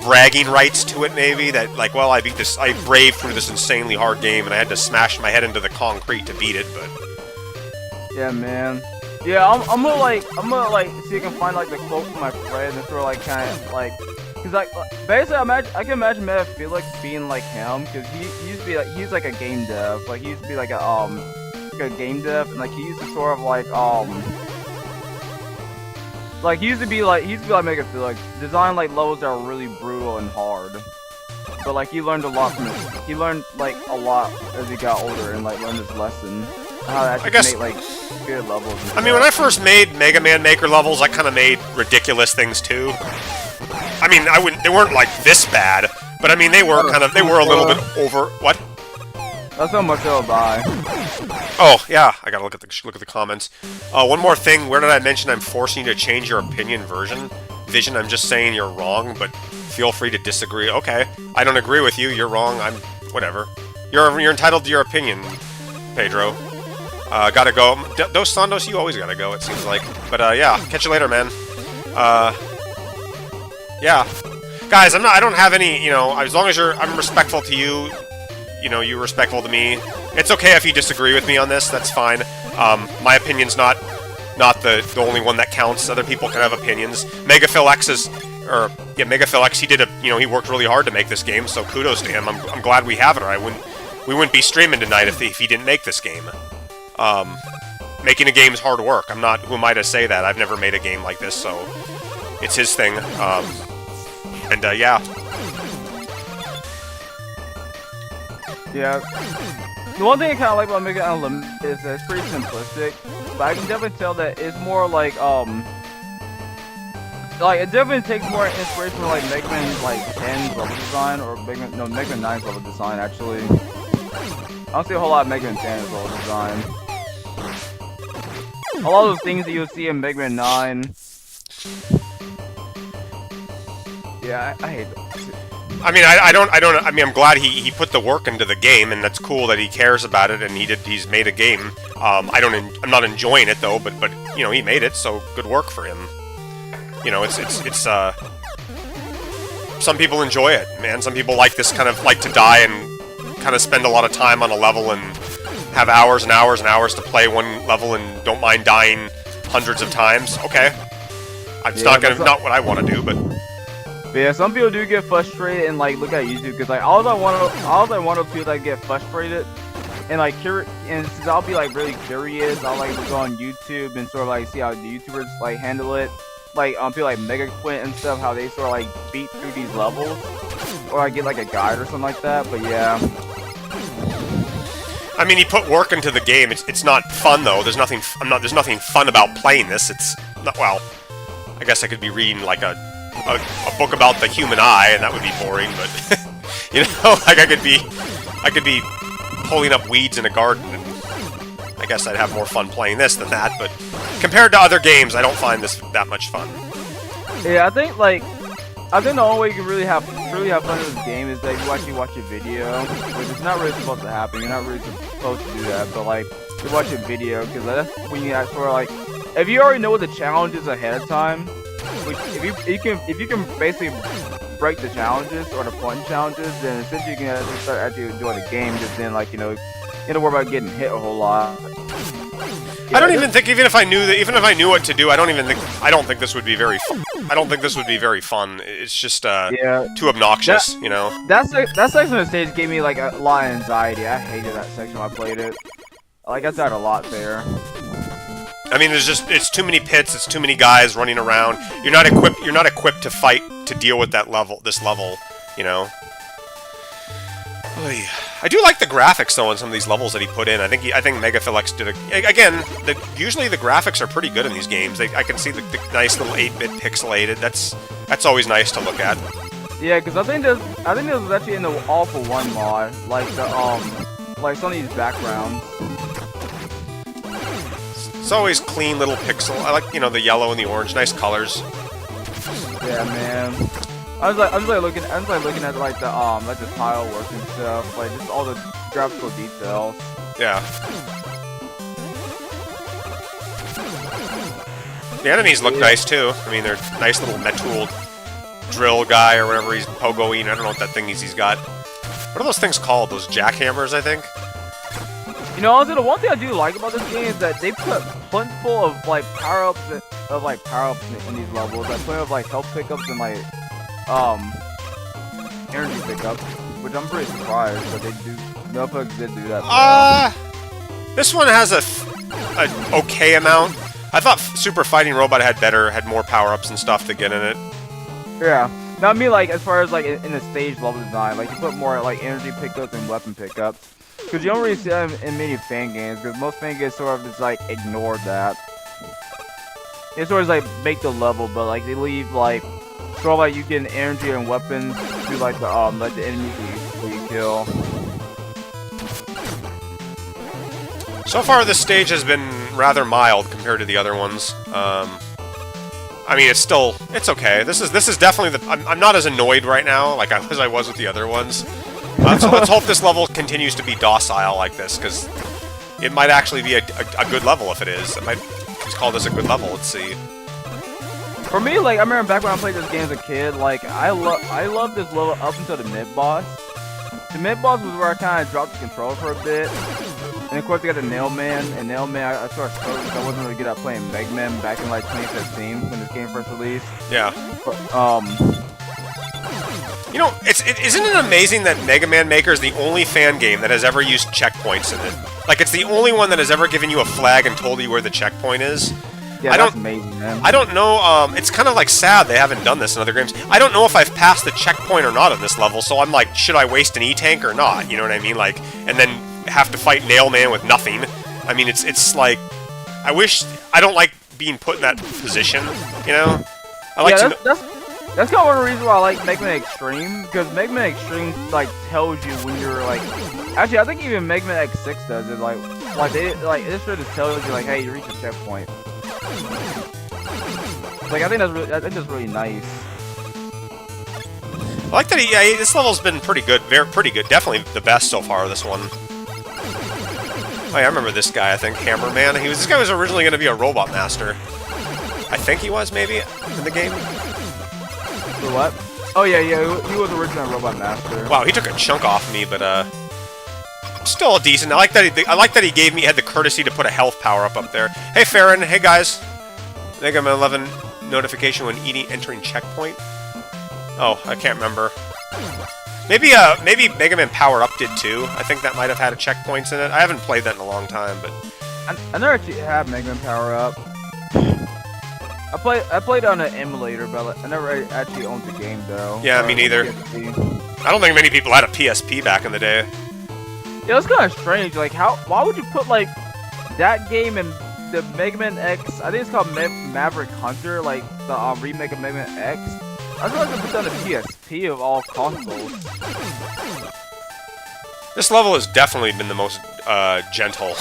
bragging rights to it, maybe, that, like, well, I braved through this insanely hard game, and I had to smash my head into the concrete to beat it, but... Yeah, man. Yeah, I'm gonna see if I can find, like, the quote from my friend, and sort of, like, kind of, like... Because, like, basically, I can imagine MegaPhilX being like him, because he used to be, like, he's like a game dev. Like, he used to be, like, a game dev, and, like, he used to sort of, like, he used to be like MegaPhilX, design, like, levels that are really brutal and hard. But, like, he learned a lot from it. He learned, like, a lot as he got older and, like, learned his lesson. How to actually make, like, good levels. I mean, when I first made Mega Man Maker levels, I kind of made ridiculous things, too. I mean, they weren't, like, this bad, but, I mean, they were a little bit over... What? That's how much they'll buy. Oh, yeah, I gotta look at the comments. One more thing, where did I mention I'm forcing you to change your opinion vision? I'm just saying you're wrong, but feel free to disagree. Okay, I don't agree with you, you're wrong, whatever. You're entitled to your opinion, Pedro. Gotta go. Dos Santos, you always gotta go, it seems like. But, yeah, catch you later, man. Yeah. Guys, I don't have any, you know, as long as I'm respectful to you, you know, you're respectful to me. It's okay if you disagree with me on this, that's fine. My opinion's not the only one that counts. Other people can have opinions. MegaPhilX, he worked really hard to make this game, so kudos to him. I'm glad we have it, or we wouldn't be streaming tonight if he didn't make this game. Making a game is hard work. Who am I to say that? I've never made a game like this, so it's his thing. Yeah. Yeah. The one thing I kind of like about Mega Man Unlimited is that it's pretty simplistic, but I can definitely tell that it's more like it definitely takes more inspiration from like Mega Man like 10's level design or Mega Man 9's level design actually. I don't see a whole lot of Mega Man 10's level design. A lot of those things that you'll see in Mega Man 9. Yeah, I hate that. I mean, I mean, I'm glad he put the work into the game, and that's cool that he cares about it, and he's made a game. I'm not enjoying it though, but you know, he made it, so good work for him. You know, it's some people enjoy it, man. Some people like this kind of like to die and kind of spend a lot of time on a level and have hours and hours and hours to play one level and don't mind dying hundreds of times. Okay, it's not what I want to do, but yeah, some people do get frustrated and like look at YouTube because like all I want to feel like get frustrated and like and since I'll be like really curious, I'll like go on YouTube and sort of like see how the YouTubers like handle it. people like MegaPhilX and stuff, how they sort of like beat through these levels, or I get like a guide or something like that. But yeah. I mean, he put work into the game. It's not fun though. There's nothing. There's nothing fun about playing this. It's not. Well, I guess I could be reading like a book about the human eye, and that would be boring. But you know, like I could be pulling up weeds in a garden. And I guess I'd have more fun playing this than that. But compared to other games, I don't find this that much fun. Yeah, I think the only way you can really have fun with this game is that you actually watch a video, which is not really supposed to happen. You're not really supposed to do that, but like you watch a video because that's when you sort of like, if you already know what the challenge is ahead of time, which if you can basically break the challenges or the fun challenges, then essentially you can actually start actually enjoying the game. Just then, like, you know, you don't worry about getting hit a whole lot. I don't even think even if I knew what to do, I don't think this would be very fun. I don't think this would be very fun. It's just too obnoxious, you know. That section of the stage gave me like a lot of anxiety. I hated that section when I played it. Like I died a lot there. I mean, it's too many pits. It's too many guys running around. You're not equipped to fight to deal with this level, you know. Oy. I do like the graphics though on some of these levels that he put in. I think MegaPhilX did again. Usually the graphics are pretty good in these games. I can see the nice little 8-bit pixelated. That's always nice to look at. Yeah, because I think this was actually in the All for One mod, like the like some of these backgrounds. It's always clean little pixel. I like, you know, the yellow and the orange, nice colors. Yeah, man. I was looking at like the tile work and stuff, like just all the graphical details. Yeah. The enemies look nice too. I mean, they're nice little metal drill guy or whatever he's pogoing. I don't know what that thing is he's got. What are those things called? Those jackhammers, I think. You know, honestly, the one thing I do like about this game is that they put plentiful of like power-ups in these levels. Like plenty of like health pickups and like energy pickups, which I'm pretty surprised that they do. MegaPhilX did do that. This one has a okay amount. I thought Super Fighting Robot had more power-ups and stuff to get in it. Yeah. Now I mean, like as far as like in the stage level design, like you put more like energy pickups and weapon pickups. Because you don't really see them in many fan games, because most fan games sort of just like ignore that. They sort of like make the level, but like they leave like sort of like you get energy and weapons to like the enemies you kill. So far, this stage has been rather mild compared to the other ones. I mean, it's okay. This is definitely I'm not as annoyed right now like as I was with the other ones. So let's hope this level continues to be docile like this, because it might actually be a good level if it is. I might just call this a good level. Let's see. For me, like, I remember back when I played this game as a kid, like, I loved this level up until the mid-boss. The mid-boss was where I kind of dropped the controller for a bit. And of course, I got the Nail Man, and Nail Man, I sort of struggled because I wasn't really good at playing Mega Man back in, like, 2015 when this game first released. Yeah. But, you know, isn't it amazing that Mega Man Maker is the only fan game that has ever used checkpoints in it? Like, it's the only one that has ever given you a flag and told you where the checkpoint is. Yeah, that's amazing, man. I don't know, it's kind of like sad they haven't done this in other games. I don't know if I've passed the checkpoint or not on this level, so I'm like, should I waste an E-Tank or not? You know what I mean? Like, and then have to fight Nail Man with nothing. I mean, it's like, I don't like being put in that position, you know? I like That's kind of one of the reasons why I like Mega Man Extreme, because Mega Man Extreme like tells you when you're like, actually I think even Mega Man X6 does it, like it sort of tells you like, hey, you reached a checkpoint. Like I think that's really nice. I like that this level's been pretty good, pretty good, definitely the best so far. This one. Oh yeah, I remember this guy. I think Hammerman. This guy was originally going to be a robot master. I think he was maybe in the game. For what? Oh yeah, he was originally Robot Master. Wow, he took a chunk off me, but still decent. I like that he had the courtesy to put a health power up there. Hey Farron, hey guys. Mega Man 11 notification when entering checkpoint. Oh, I can't remember. Maybe Mega Man Power Up did too. I think that might have had checkpoints in it. I haven't played that in a long time, but I never actually had Mega Man Power Up. I played on an emulator, but like, I never actually owned the game though. Yeah, me neither. I don't think many people had a PSP back in the day. Yeah, it's kind of strange. Like, why would you put like that game and the Mega Man X? I think it's called Maverick Hunter, like the remake of Mega Man X. I feel like they put that on the PSP of all consoles. This level has definitely been the most gentle.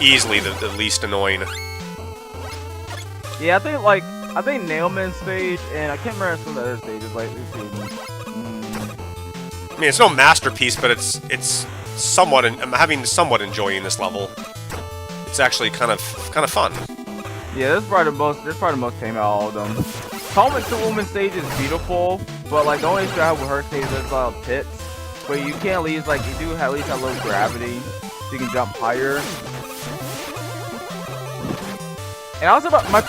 Easily the least annoying. Yeah, I think Nailman stage, and I can't remember some of the other stages. Like, let's see. I mean, it's no masterpiece, but it's somewhat. I'm having somewhat enjoying this level. It's actually kind of fun. Yeah, this is probably the most tame out of all of them. Comet to Woman stage is beautiful, but like the only issue I have with her stage is there's a lot of pits. But you can't at least like you do at least have low gravity, so you can jump higher. And also about my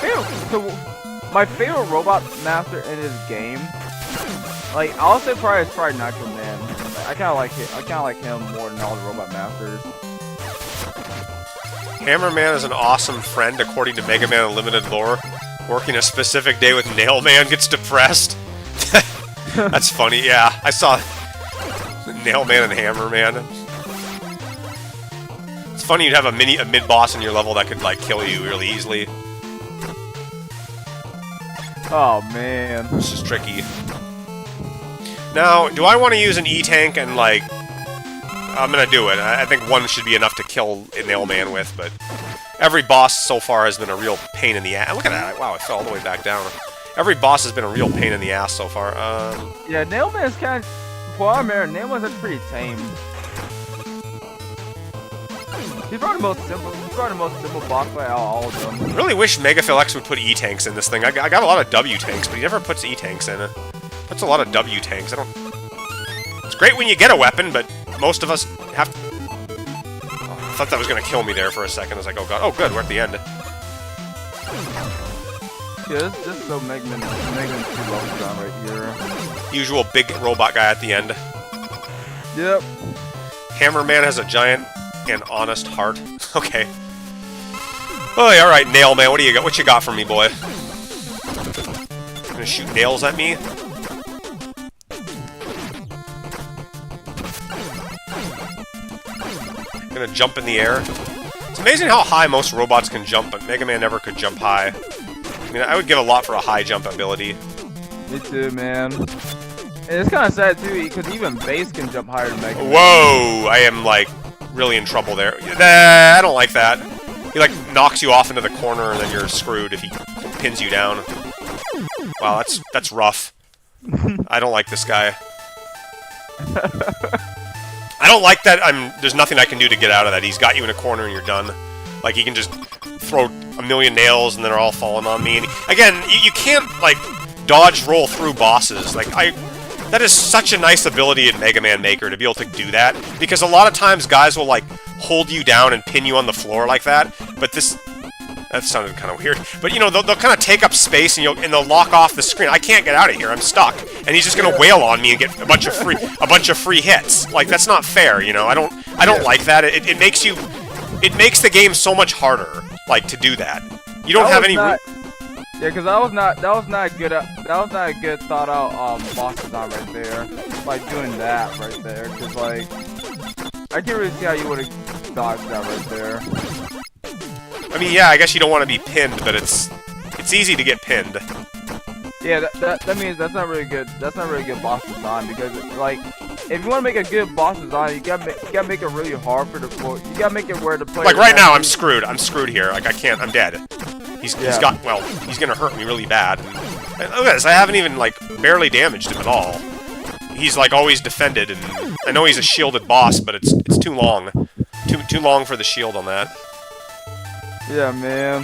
favorite robot master in this game, like I'll say probably Nitro Man. I kind of like it. I kind of like him more than all the robot masters. Hammerman is an awesome friend, according to Mega Man Unlimited lore. Working a specific day with Nailman gets depressed. That's funny. Yeah, I saw Nailman and Hammerman. It's funny you'd have a mid-boss in your level that could, like, kill you really easily. Oh, man. This is tricky. Now, do I want to use an E-Tank and, like... I'm gonna do it. I think one should be enough to kill a Nailman with, but... Every boss so far has been a real pain in the ass. Look at that. Wow, I fell all the way back down. Every boss has been a real pain in the ass so far. Yeah, Nailman's kind of... For our man, Nailman's actually pretty tame. He's probably the most simple boss fight out of all of them. I really wish MegaPhilX would put E-Tanks in this thing. I got a lot of W-Tanks, but he never puts E-Tanks in it. Puts a lot of W-Tanks. It's great when you get a weapon, but most of us have to... Oh, I thought that was going to kill me there for a second. I was like, oh god. Oh good, we're at the end. Yeah, this is so Mega Man 2 level down right here. Usual big robot guy at the end. Yep. Hammerman has a giant and honest heart. Okay. Oh, yeah, alright, Nailman, what do you got? What you got for me, boy? Gonna shoot nails at me? Gonna jump in the air? It's amazing how high most robots can jump, but Mega Man never could jump high. I mean, I would give a lot for a high jump ability. Me too, man. And it's kind of sad, too, because even Base can jump higher than Mega Man. Whoa! I am, like, really in trouble there. I don't like that. He, like, knocks you off into the corner, and then you're screwed if he pins you down. Wow, that's rough. I don't like this guy. I don't like that there's nothing I can do to get out of that. He's got you in a corner and you're done. Like, he can just throw a million nails and then they're all falling on me. And again, you can't, like, dodge roll through bosses. Like, that is such a nice ability in Mega Man Maker to be able to do that. Because a lot of times guys will, like, hold you down and pin you on the floor like that. But this... That sounded kind of weird. But, you know, they'll kind of take up space and they'll lock off the screen. I can't get out of here. I'm stuck. And he's just going to wail on me and get a bunch of free hits. Like, that's not fair, you know? I don't like that. It makes the game so much harder, like, to do that. You don't have any... Yeah, because that was not a good thought out boss design right there. Like, doing that right there. Because, like, I can't really see how you would have dodged that right there. I mean, yeah, I guess you don't want to be pinned, but it's easy to get pinned. Yeah, that means that's not really good. That's not really good boss design because, like, if you want to make a good boss design, you gotta make it really hard for the player. You gotta make it where the player. Like right now, I'm screwed. I'm screwed here. Like I can't. I'm dead. He's gonna hurt me really bad. And look at this. I haven't even like barely damaged him at all. He's like always defended, and I know he's a shielded boss, but it's too long. Too long for the shield on that. Yeah, man.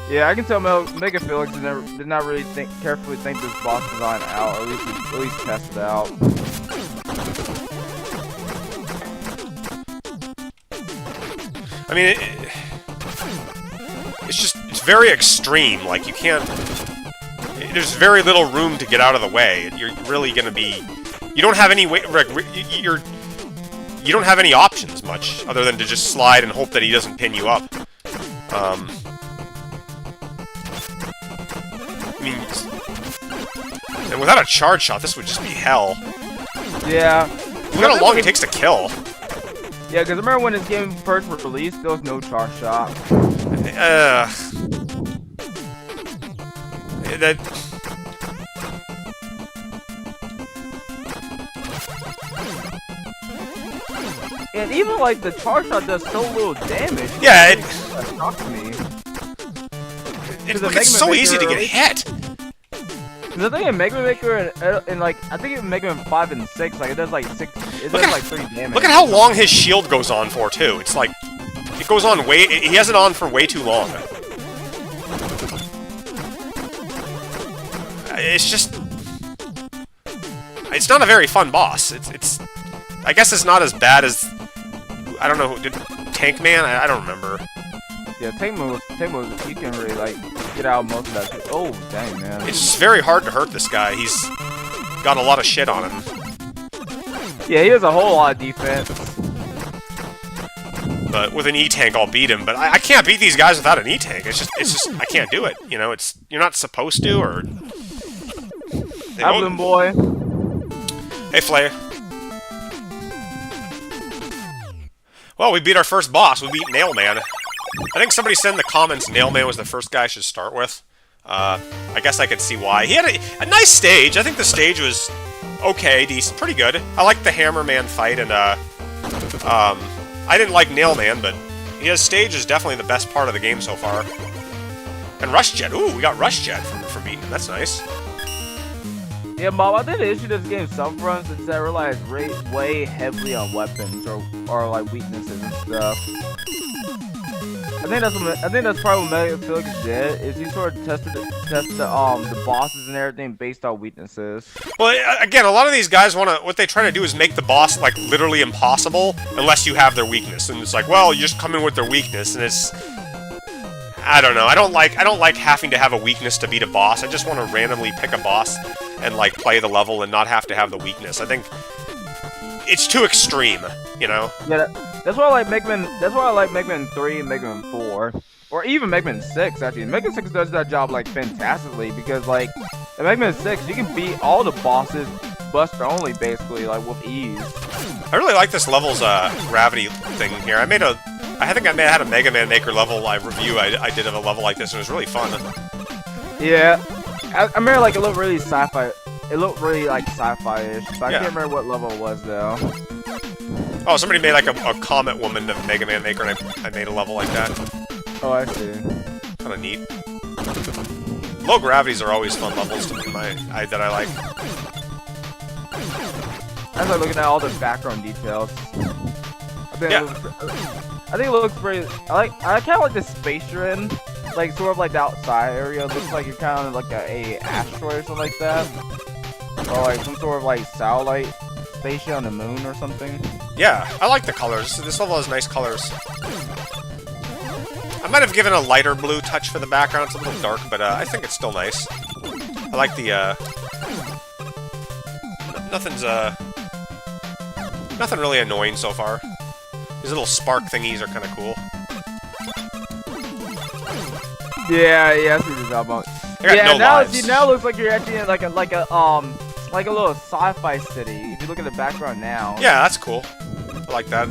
Yeah, I can tell MegaPhilX did not really carefully think this boss design out, or at least test it out. I mean, it's very extreme. Like you can't. There's very little room to get out of the way. You're really gonna be. You don't have any way. You don't have any options much, other than to just slide and hope that he doesn't pin you up. mean, and without a charge shot, this would just be hell. Yeah. Look at how long it takes to kill. Yeah, because I remember when this game first was released, there was no charge shot. That... And even like the charge shot does so little damage. Yeah, it shocked me. It's so easy to get hit. The thing in Mega Maker and like I think in Mega Man 5 and 6, like it does like 3 damage. Look at how long his shield goes on for too. It's like it goes on way. He has it on for way too long. It's just. It's not a very fun boss. It's. I guess it's not as bad as. I don't know. Did Tank Man? I don't remember. Yeah, Tank Man, you can really like get out most of that shit. Oh, dang man. It's just very hard to hurt this guy. He's got a lot of shit on him. Yeah, he has a whole lot of defense. But with an E-Tank, I'll beat him. But I can't beat these guys without an E-Tank. It's just, I can't do it. You know, you're not supposed to, or... Goblin boy. Hey, Flay. Well, we beat our first boss. We beat Nailman. I think somebody said in the comments Nailman was the first guy I should start with. I guess I could see why. He had a nice stage. I think the stage was okay, decent, pretty good. I liked the Hammerman fight, and I didn't like Nailman, but his stage is definitely the best part of the game so far. And Rush Jet. Ooh, we got Rush Jet for beating him. That's nice. Yeah, Bob, I think the issue this game suffers from is that it relies way heavily on weapons or like weaknesses and stuff. I think that's probably what MegaPhilX did. Is he sort of tested the bosses and everything based on weaknesses. Well, again, a lot of these guys what they try to do is make the boss like literally impossible unless you have their weakness, and it's like, well, you just come in with their weakness, and it's. I don't know. I don't like having to have a weakness to beat a boss. I just want to randomly pick a boss and like play the level and not have to have the weakness. I think it's too extreme, you know. Yeah, that's why I like Mega Man. That's why I like Mega Man 3 and Mega Man 4, or even Mega Man 6. Actually, Mega Man 6 does that job like fantastically because like in Mega Man 6 you can beat all the bosses buster only basically like with ease. I really like this level's gravity thing here. I think I had a Mega Man Maker level review I did of a level like this, and it was really fun. Yeah, I remember like it looked really sci-fi. It looked really like sci-fi-ish, but I can't remember what level it was though. Oh, somebody made like a Comet Woman of Mega Man Maker, and I made a level like that. Oh, I see. Kind of neat. Low gravities are always fun levels that I like. I was like looking at all the background details. I think it looks pretty. I kind of like the space you're in, like sort of like the outside area. It looks like you're kind of like a asteroid or something like that, or like some sort of like satellite station on the moon or something. Yeah, I like the colors. This level has nice colors. I might have given a lighter blue touch for the background. It's a little dark, but I think it's still nice. I like the nothing really annoying so far. These little spark thingies are kind of cool. Yeah, that's what you're talking about. Now it looks like you're actually in like a little sci-fi city. If you look at the background now. Yeah, that's cool. I like that.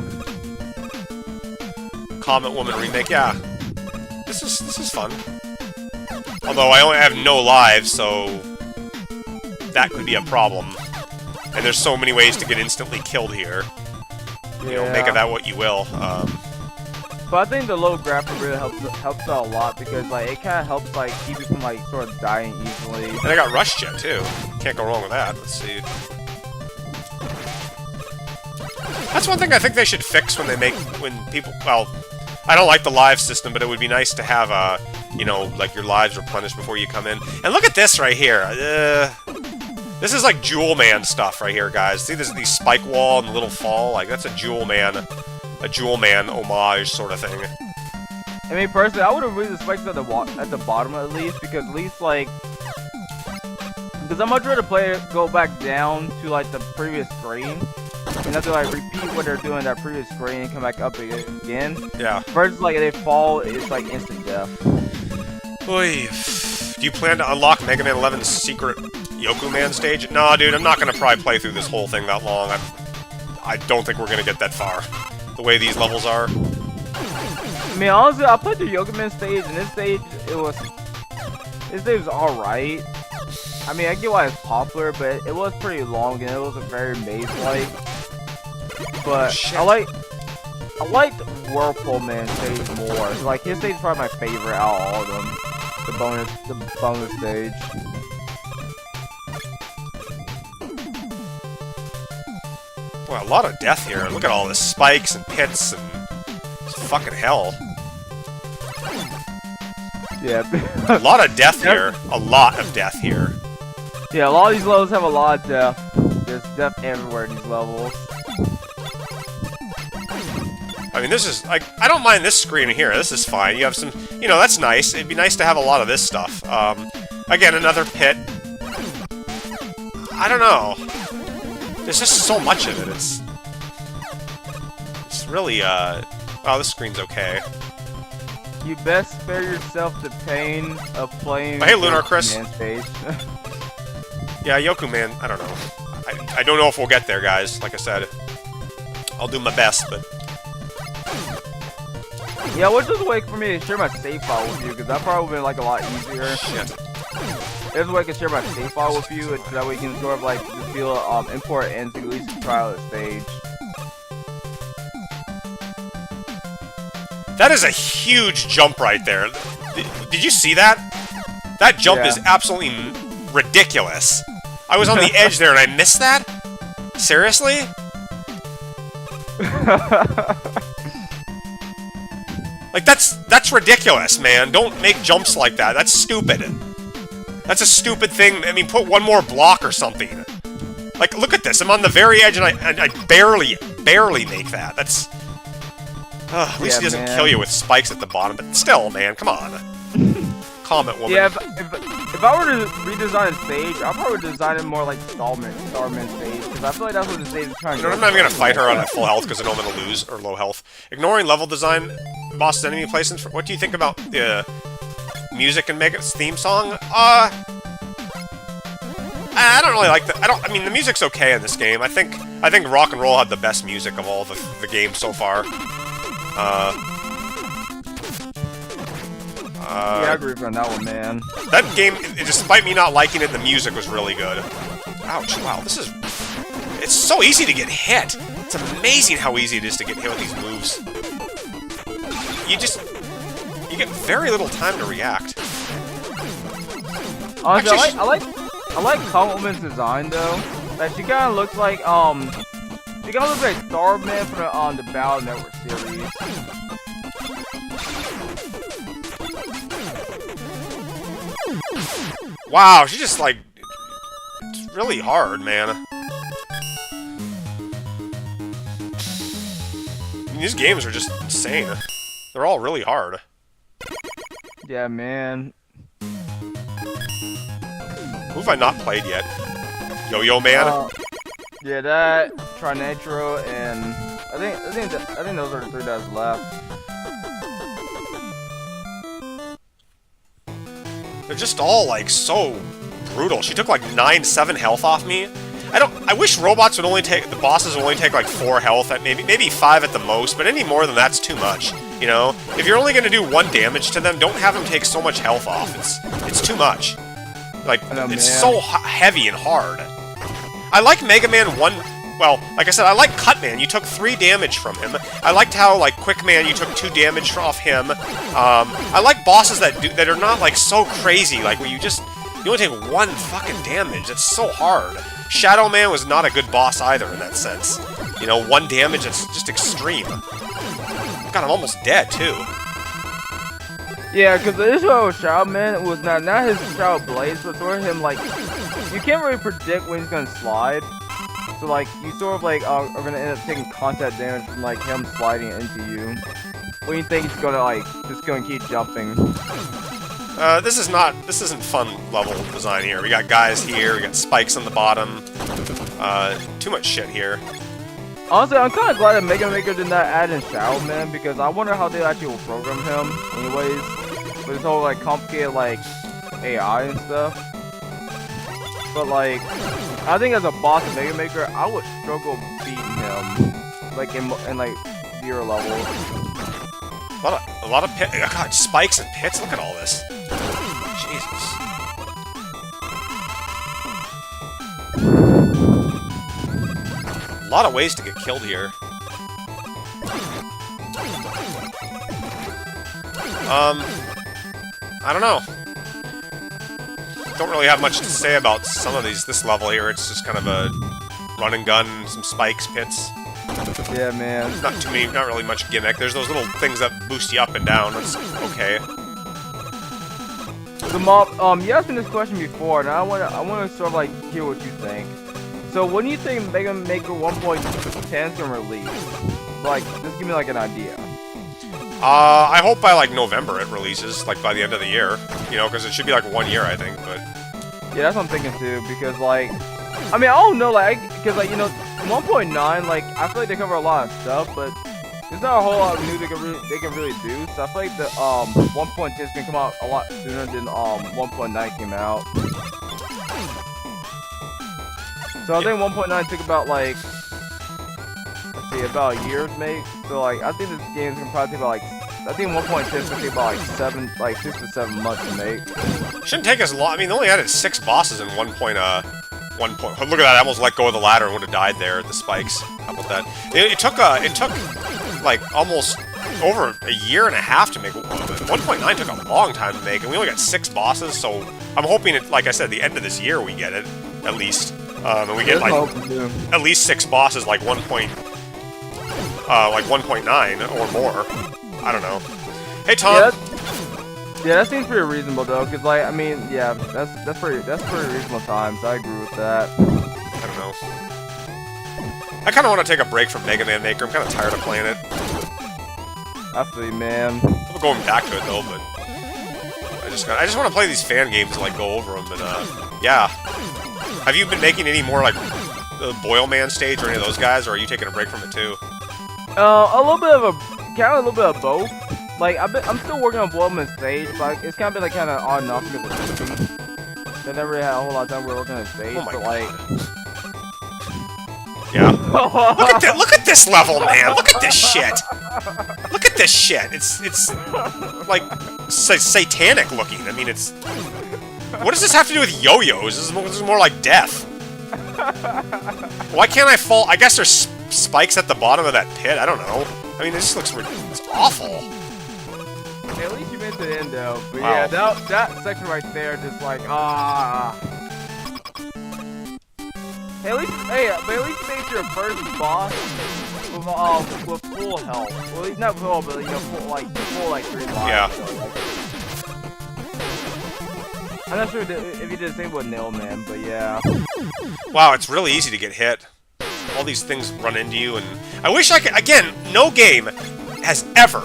Comet Woman remake, yeah. This is fun. Although I only have no lives, so that could be a problem. And there's so many ways to get instantly killed here. You know, make of that what you will. But I think the low graphic really helps out a lot because like it kind of helps like keep you from like sort of dying easily. And I got Rush Jet too. Can't go wrong with that. Let's see. That's one thing I think they should fix when people. Well, I don't like the live system, but it would be nice to have you know, like your lives replenished before you come in. And look at this right here. This is like Jewel Man stuff right here, guys. See this, these spike wall and the little fall? Like, that's a Jewel Man homage sort of thing. I mean, personally, I would have really the spikes at the bottom at least, because at least, like... Because I'm much rather play go back down to, like, the previous screen, and have to, like, repeat what they're doing that previous screen and come back up again. Yeah. Versus, like, if they fall, it's, like, instant death. Oy. Do Do you plan to unlock Mega Man 11's secret Yoku Man stage? No, dude, I'm not gonna probably play through this whole thing that long. I don't think we're gonna get that far. The way these levels are. I mean, honestly, I played the Yoga Man stage, and this stage was alright. I mean, I get why it's popular, but it was pretty long, and it was a very maze-like. But I liked Whirlpool Man stage more. Like, his stage is probably my favorite out of all of them. The bonus stage. Well, a lot of death here. Look at all the spikes and pits and fucking hell. Yeah. A lot of death here. A lot of death here. Yeah, a lot of these levels have a lot of death. There's death everywhere in these levels. I mean, this is, like, I don't mind this screen here. This is fine. You have some, you know, that's nice. It'd be nice to have a lot of this stuff. Again, another pit. I don't know. There's just so much of it. It's really, oh, this screen's okay. You best spare yourself the pain of playing. Hey, Lunar Chris. Space. Yeah, Yoku Man. I don't know. I don't know if we'll get there, guys. Like I said, I'll do my best, but yeah, we'll just wait for me to share my save file with you, because that probably would have been like a lot easier. Shit. There's a way I can share my save file with you, so that way you can sort of like just feel import and at least try out the stage. That is a huge jump right there. Did you see that? That jump is absolutely ridiculous. I was on the edge there and I missed that? Seriously? Like, that's ridiculous, man. Don't make jumps like that. That's stupid. That's a stupid thing. I mean, put one more block or something. Like, look at this. I'm on the very edge and I barely make that. That's... at least he doesn't kill you with spikes at the bottom, but still, man, come on. Comment, woman. Yeah, if I were to redesign a stage, I'd probably design it more like Starman stage, because I feel like that's what the stage is trying to do. I'm not even gonna fight her on at full health because I know I'm gonna lose, or low health. Ignoring level design, boss enemy placements. What do you think about the music and Mega's theme song? I don't really like the. I mean, the music's okay in this game. I think Rock and Roll had the best music of all the games so far. Yeah, I agree with you on that one, man. That game, despite me not liking it, the music was really good. Ouch, wow, this is... It's so easy to get hit! It's amazing how easy it is to get hit with these moves. You get very little time to react. Honestly, I like Compliment design, though. Like, she kinda looks like, she kinda looks like Starman from the Battle Network series. Wow, she just, like... It's really hard, man. I mean, these games are just insane. They're all really hard. Yeah, man. Who have I not played yet? Yo-Yo Man? Yeah, that, Trinitro, and I think those are the three that's left. They're just all, like, so brutal. She took, like, 9-7 health off me. I wish robots would only take... The bosses would only take, like, 4 health, at maybe 5 at the most, but any more than that's too much, you know? If you're only gonna do 1 damage to them, don't have them take so much health off. It's too much. Like, it's so heavy and hard. I like Mega Man 1... Well, like I said, I like Cutman. You took 3 damage from him. I liked how, like, Quickman, you took 2 damage off him. I like bosses that are not, like, so crazy, like, where you only take 1 fucking damage. It's so hard. Shadow Man was not a good boss either in that sense. You know, 1 damage, it's just extreme. God, I'm almost dead, too. Yeah, because the issue with Shadow Man was not his Shadow Blades, but sort of him, like, you can't really predict when he's gonna slide. So, like, you sort of, like, are gonna end up taking contact damage from, like, him sliding into you. When you think he's gonna, like, just gonna keep jumping. This isn't fun level design here. We got guys here, we got spikes on the bottom. Too much shit here. Honestly, I'm kind of glad that Mega Maker did not add in Shadow Man, because I wonder how they actually will program him, anyways. With this whole, like, complicated, like, AI and stuff. But like, I think as a boss in Mega Maker, I would struggle beating him, like in like 0 levels. A lot of pit. Oh God, spikes and pits. Look at all this. Jesus. A lot of ways to get killed here. I don't know. Don't really have much to say about some of this level here. It's just kind of a run and gun, some spikes, pits. Yeah, man. Not really much gimmick. There's those little things that boost you up and down. That's okay. So, Mob, you asked me this question before, and I want to sort of like hear what you think. So, when do you think Mega Maker 1.10 is gonna release? Like, just give me like an idea. I hope by like November it releases, like by the end of the year. You know, because it should be like 1 year, I think. But yeah, that's what I'm thinking too. Because like, I mean, I don't know, like, because like 1.9, like I feel like they cover a lot of stuff, but there's not a whole lot new they can really do. So I feel like the 1.10 is gonna come out a lot sooner than 1.9 came out. So I think 1.9 took about like, let's see, about a year to make. So like I think this game's gonna probably take about like, I think 1.10 is gonna take about like 6 to 7 months to make. Shouldn't take us long. I mean, they only added 6 bosses in 1 point. Look at that! I almost let go of the ladder and would have died there at the spikes. How about that? It took like almost over a year and a half to make. 1.9 took a long time to make, and we only got 6 bosses. So I'm hoping it, like I said, the end of this year we get it at least, and we get like at least 6 bosses, like 1.9 or more. I don't know. Hey Tom. Yeah, that seems pretty reasonable though, cause like I mean, yeah, that's pretty reasonable times. I agree with that. I don't know. I kind of want to take a break from Mega Man Maker. I'm kind of tired of playing it. I feel you, man. I'm going back to it though, but I just want to play these fan games and like go over them. And yeah. Have you been making any more like the Boil Man stage or any of those guys, or are you taking a break from it too? A little bit of both. Like I'm still working on Boilman stage, but it's kind of been like kind of on and off because of the movie. I never really had a whole lot of time working on stage, but like. Yeah. Look at this level, man. Look at this shit. Look at this shit. It's like satanic looking. I mean, it's. What does this have to do with yo-yos? This is more like death. Why can't I fall? I guess there's spikes at the bottom of that pit. I don't know. I mean, it just looks it's awful. At least you made it to the end, though. But wow. Yeah, that section right there, just like Hey, at least you made your first boss with full health. Well, not full, but full like 3 lives. Yeah. So, like, I'm not sure if you did the same with Nail Man, but yeah. Wow, it's really easy to get hit. All these things run into you, and I wish I could. Again, no game has ever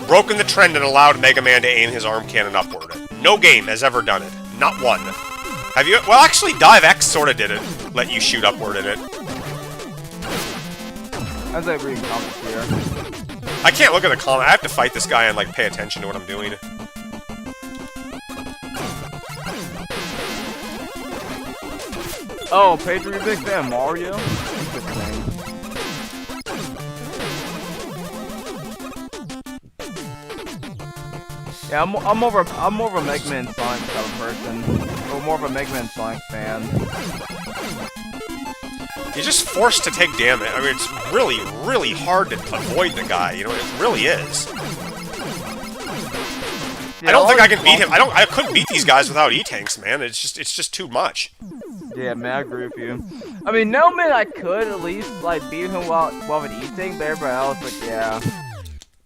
broken the trend and allowed Mega Man to aim his arm cannon upward. No game has ever done it. Not one. Have you? Well, actually, Dive X sort of did it. Let you shoot upward in it. As I read comments here. I can't look at the comment. I have to fight this guy and like pay attention to what I'm doing. Oh, Pedro, you're a big fan of Mario? Interesting. Yeah, I'm more of a Mega Man Sonic type of person. Or more of a Mega Man Sonic fan. You're just forced to take damage. I mean, it's really, really hard to avoid the guy. You know, it really is. Yeah, I don't think I can beat him. I couldn't beat these guys without E-tanks, man. It's just too much. Yeah, man, I agree with you. I mean, no man, I could at least like beat him while with an E-tank, but everybody else, like, yeah.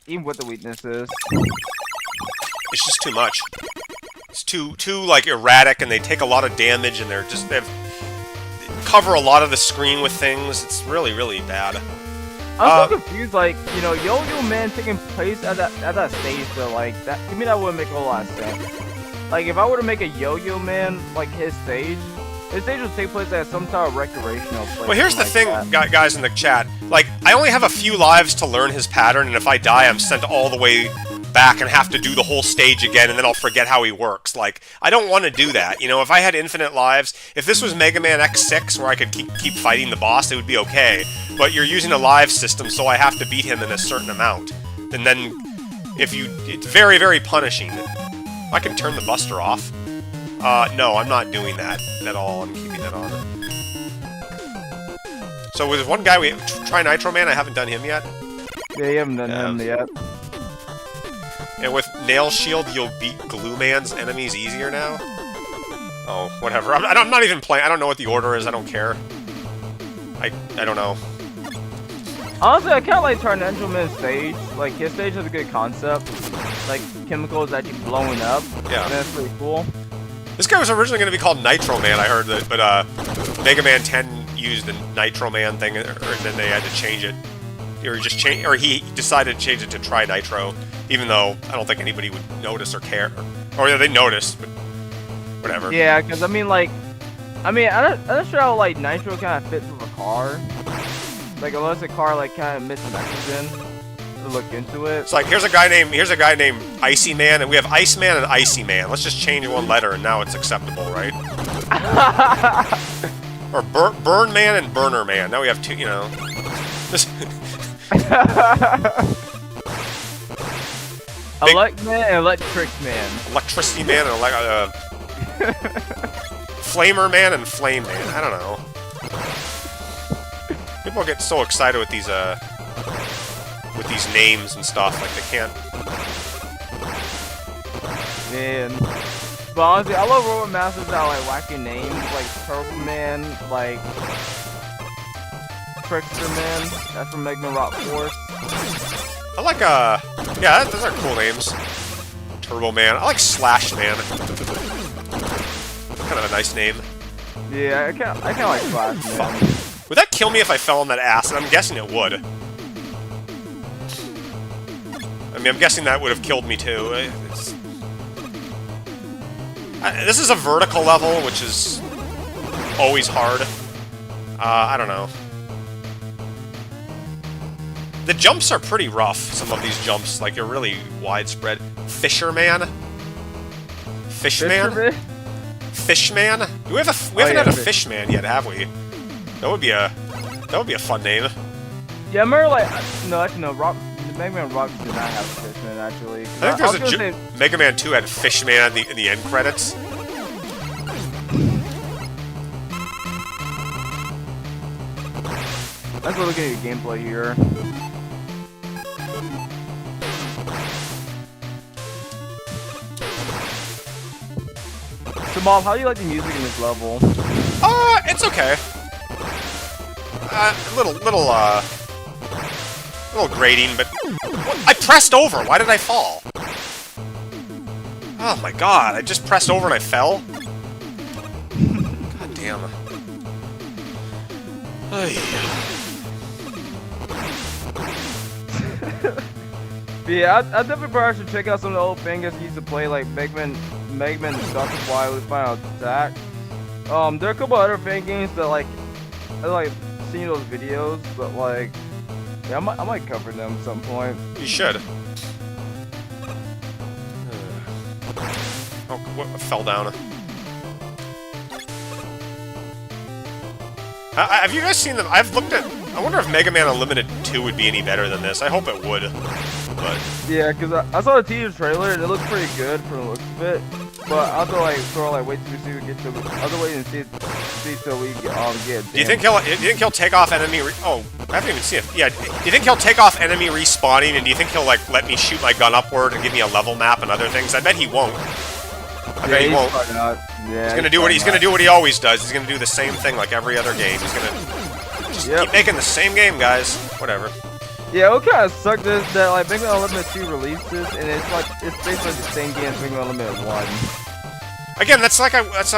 Even with the weaknesses. It's just too much. It's too like erratic, and they take a lot of damage, and they cover a lot of the screen with things. It's really, really bad. I'm so confused, like, Yo-Yo Man taking place at that stage, though, like, that, to me that wouldn't make a whole lot of sense. Like, if I were to make a Yo-Yo Man, like, his stage would take place at some type of recreational place. Well, here's the thing, guys in the chat. Like, I only have a few lives to learn his pattern, and if I die, I'm sent all the way back and have to do the whole stage again, and then I'll forget how he works. Like, I don't want to do that. You know, if I had infinite lives, if this was Mega Man X6, where I could keep fighting the boss, it would be okay. But you're using a live system, so I have to beat him in a certain amount. And then, it's very, very punishing. I can turn the Buster off. No, I'm not doing that at all. I'm keeping that on. So with one guy, we try Nitro Man. I haven't done him yet. Yeah, you haven't done him yet. And with Nail Shield, you'll beat Glue Man's enemies easier now? Oh, whatever. I'm not even playing. I don't know what the order is. I don't care. I don't know. Honestly, I kind of like Nitro Man's stage. Like, his stage has a good concept. Like, chemicals actually blowing up. Yeah. And that's pretty cool. This guy was originally going to be called Nitro Man, I heard that, but Mega Man 10 used the Nitro Man thing, and then they had to change it. Or he decided to change it to Tri Nitro, even though I don't think anybody would notice or care. Or yeah, they noticed, but whatever. Yeah, because I'm not sure how like Nitro kind of fits with a car. Like unless the car like kind of missing nitrogen to look into it. It's like here's a guy named Icy Man, and we have Ice Man and Icy Man. Let's just change one letter, and now it's acceptable, right? Or Burn Man and Burner Man. Now we have two, you know. Elect Man and Electric Man. Electricity Man and Flamer Man and Flame Man. I don't know. People get so excited with these names and stuff, like they can't. Man. But honestly, I love Robot Masters that like wacky names, like Turbo Man, like Trickster Man. That's from Mega Man Rock Force. I like yeah, those are cool names. Turbo Man. I like Slash Man. Kind of a nice name. Yeah, I kind of like Slash Man. Would that kill me if I fell on that acid? I'm guessing it would. I mean, I'm guessing that would have killed me too. This is a vertical level, which is always hard. I don't know. The jumps are pretty rough, some of these jumps. Like, they're really widespread. Fisherman? Fishman? Fishman? We haven't had a Fishman yet, have we? That would be a fun name. Yeah, I remember like no, Mega Man Rock did not have a Fishman actually. I think there's Mega Man 2 had Fishman in the end credits. Let's look at your gameplay here. So, Mom, how do you like the music in this level? It's okay. Little grating, but I pressed over. Why did I fall? Oh my god! I just pressed over and I fell. God damn. Yeah, I definitely probably should check out some of the old fingers used to play, like Mega Man Dr. Fly with Final Attack. There are a couple other fan games that I like seeing those videos, but like, yeah, I might cover them at some point. You should. Oh, what fell down? Have you guys seen them? I've looked at. I wonder if Mega Man Unlimited 2 would be any better than this. I hope it would. But yeah, because I saw the teaser trailer and it looked pretty good from the looks of it. But I have to wait till we see we get to. Other way and see till we get. Do you think he'll take off enemy? Oh, I haven't even seen it. Yeah. Do you think he'll take off enemy respawning? And do you think he'll like let me shoot my gun upward and give me a level map and other things? I bet he won't. I bet he won't. Yeah, he's gonna do what he always does. He's gonna do the same thing like every other game. He's gonna just keep making the same game, guys. Whatever. Yeah, what kind of sucked is that like Mega Man Unlimited 2 releases, and it's basically the same game as Mega Man Unlimited 1. Again, that's not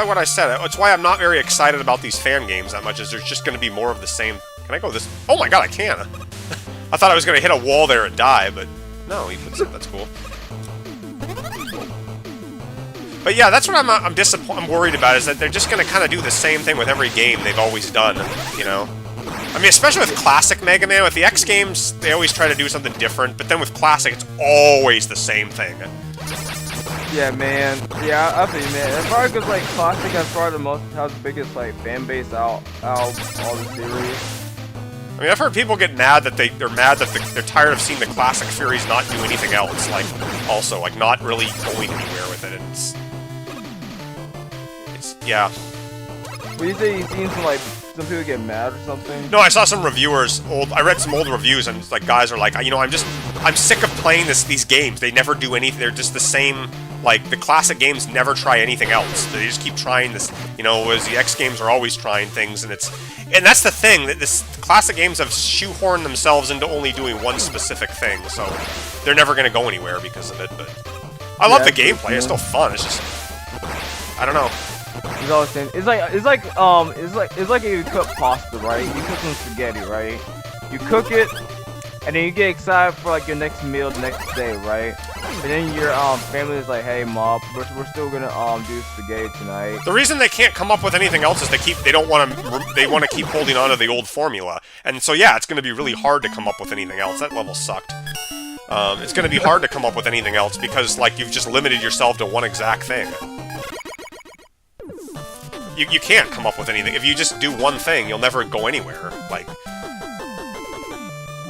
what I said. It's why I'm not very excited about these fan games that much. Is there's just going to be more of the same. Can I go this? Oh my god, I can! I thought I was going to hit a wall there and die, but no, he puts it. That's cool. But yeah, that's what I'm worried about, is that they're just going to kind of do the same thing with every game they've always done, you know? I mean, especially with classic Mega Man, with the X games, they always try to do something different, but then with classic, it's always the same thing. Yeah, man. Yeah, I feel you, man. As far as like classic, has probably has the biggest like fan base out all the series. I mean, I've heard people get mad that they're mad that they're tired of seeing the classic series not do anything else, like, also, like, not really going anywhere with it, and it's yeah. But you say you've seen some people get mad or something? No, I saw some reviewers, I read some old reviews, and, like, guys are like, you know, I'm sick of playing these games, they never do anything, they're just the same, like, the classic games never try anything else, they just keep trying this, you know, whereas the X games are always trying things, and that's the thing, that this classic games have shoehorned themselves into only doing one specific thing, so they're never going to go anywhere because of it, but I love the gameplay, it's still fun, it's just, I don't know. It's all the same. It's like if you cook pasta, right? You cook some spaghetti, right? You cook it, and then you get excited for like your next meal the next day, right? And then your family is like, "Hey, mom, we're still gonna do spaghetti tonight." The reason they can't come up with anything else is they want to keep holding on to the old formula, and so yeah, it's going to be really hard to come up with anything else. That level sucked. It's going to be hard to come up with anything else because like you've just limited yourself to one exact thing. You can't come up with anything. If you just do one thing, you'll never go anywhere. Like,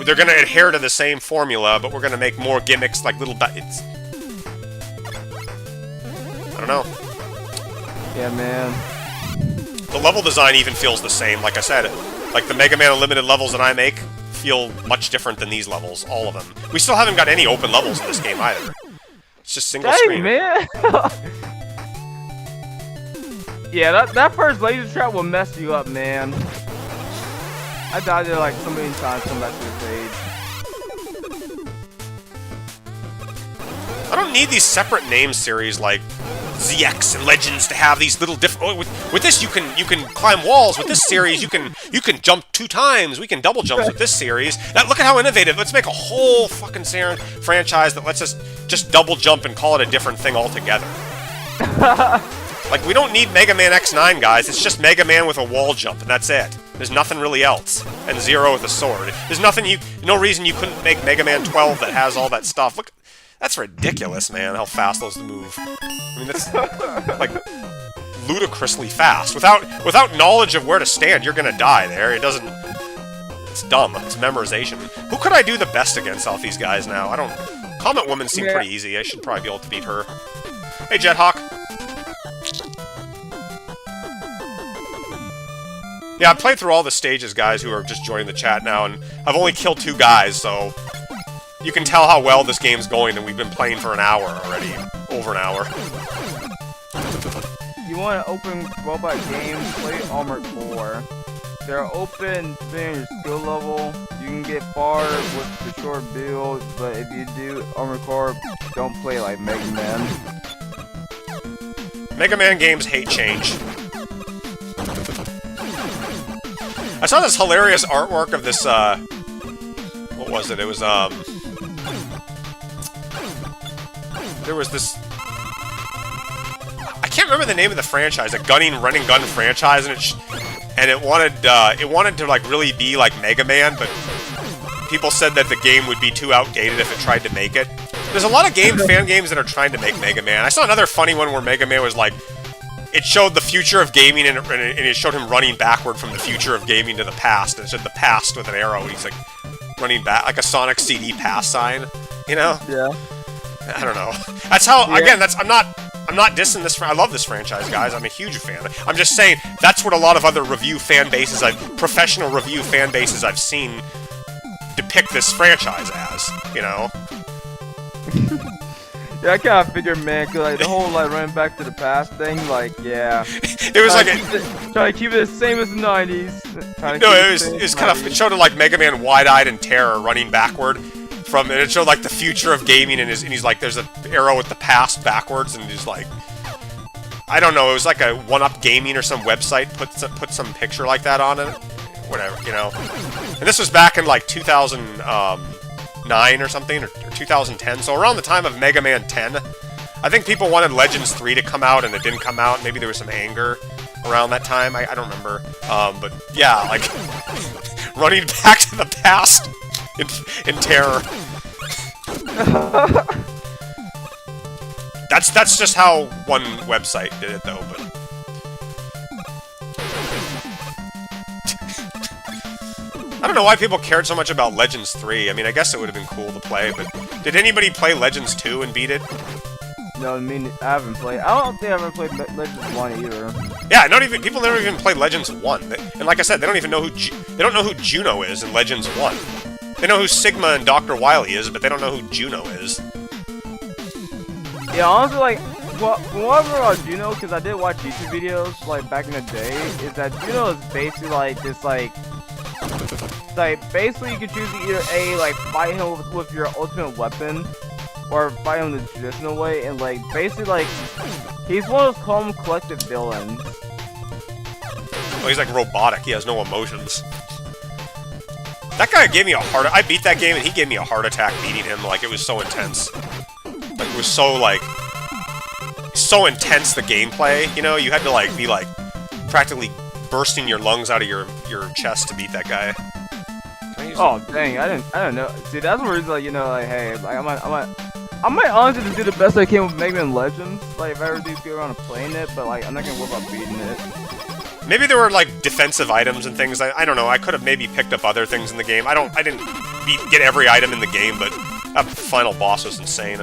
they're gonna adhere to the same formula, but we're gonna make more gimmicks, like little it's... I don't know. Yeah, man. The level design even feels the same, like I said. Like, the Mega Man Unlimited levels that I make feel much different than these levels, all of them. We still haven't got any open levels in this game, either. It's just single screen. Man! Yeah, that first laser trap will mess you up, man. I died there like so many times coming back to the stage. I don't need these separate name series like ZX and Legends to have these little different. With this, you can climb walls. With this series, you can jump 2 times. We can double jumps with this series. Look at how innovative. Let's make a whole fucking franchise that lets us just double jump and call it a different thing altogether. Like, we don't need Mega Man X9, guys. It's just Mega Man with a wall jump, and that's it. There's nothing really else. And Zero with a sword. There's no reason you couldn't make Mega Man 12 that has all that stuff. Look, that's ridiculous, man, how fast those move. I mean, that's, like, ludicrously fast. Without knowledge of where to stand, you're gonna die there. It doesn't... It's dumb. It's memorization. Who could I do the best against off these guys now? I don't... Comet Woman seemed pretty easy. I should probably be able to beat her. Hey, Jethawk. Yeah, I've played through all the stages, guys, who are just joining the chat now, and I've only killed 2 guys, so you can tell how well this game's going, and we've been playing for an hour already. Over an hour. You want to open robot games, play Armored Core. They're open depending on your skill level. You can get far with the short build, but if you do Armored Core, don't play like Mega Man. Mega Man games hate change. I saw this hilarious artwork of this, what was it? It was, there was this... I can't remember the name of the franchise, a run and gun franchise, and it wanted to, like, really be like Mega Man, but people said that the game would be too outdated if it tried to make it. There's a lot of fan games that are trying to make Mega Man. I saw another funny one where Mega Man was like, it showed the future of gaming, and it showed him running backward from the future of gaming to the past, and it said the past with an arrow, and he's like running back, like a Sonic CD pass sign, you know? Yeah. I don't know. That's how, again, I'm not dissing this, I love this franchise, guys, I'm a huge fan. I'm just saying, that's what a lot of other professional review fan bases I've seen depict this franchise as, you know? Yeah, I kind of figured, man, cause like the whole like running back to the past thing, like yeah. It was like trying to keep it the same as the '90s. No, it was kind of, it showed like Mega Man wide-eyed in terror running backward from, and it showed like the future of gaming, and he's like, there's an arrow with the past backwards, and he's like, I don't know, it was like a 1UP Gaming or some website put some picture like that on it, whatever, you know. And this was back in like 2009 or something, or 2010, so around the time of Mega Man 10. I think people wanted Legends 3 to come out, and it didn't come out. Maybe there was some anger around that time. I don't remember. But yeah, like... running back to the past in terror. That's just how one website did it, though. But I don't know why people cared so much about Legends 3. I mean, I guess it would have been cool to play, but did anybody play Legends 2 and beat it? No, I mean, I haven't played. I don't think I've ever played Legends 1 either. Yeah, people never even play Legends 1. And like I said, they don't even know who Juno is in Legends 1. They know who Sigma and Dr. Wily is, but they don't know who Juno is. Yeah, honestly, like, what I remember about Juno, because I did watch YouTube videos, like, back in the day, is that Juno is basically, like, this, like, basically you can choose to either A, like, fight him with your ultimate weapon, or fight him the traditional way, and, like, basically, like, he's one of those calm, collective villains. Well, he's, like, robotic. He has no emotions. That guy gave me a heart... I beat that game, and he gave me a heart attack beating him. Like, it was so intense. Like, it was so, like... so intense, the gameplay, you know? You had to, like, be, like, practically bursting your lungs out of your chest to beat that guy. Oh, dang, I didn't know. See, that's where it's like, you know, like, hey, like, I might honestly just do the best I can with Mega Man Legends. Like, if I ever do get around to playing it, but, like, I'm not gonna worry about beating it. Maybe there were, like, defensive items and things. I don't know. I could have maybe picked up other things in the game. I didn't get every item in the game, but that final boss was insane.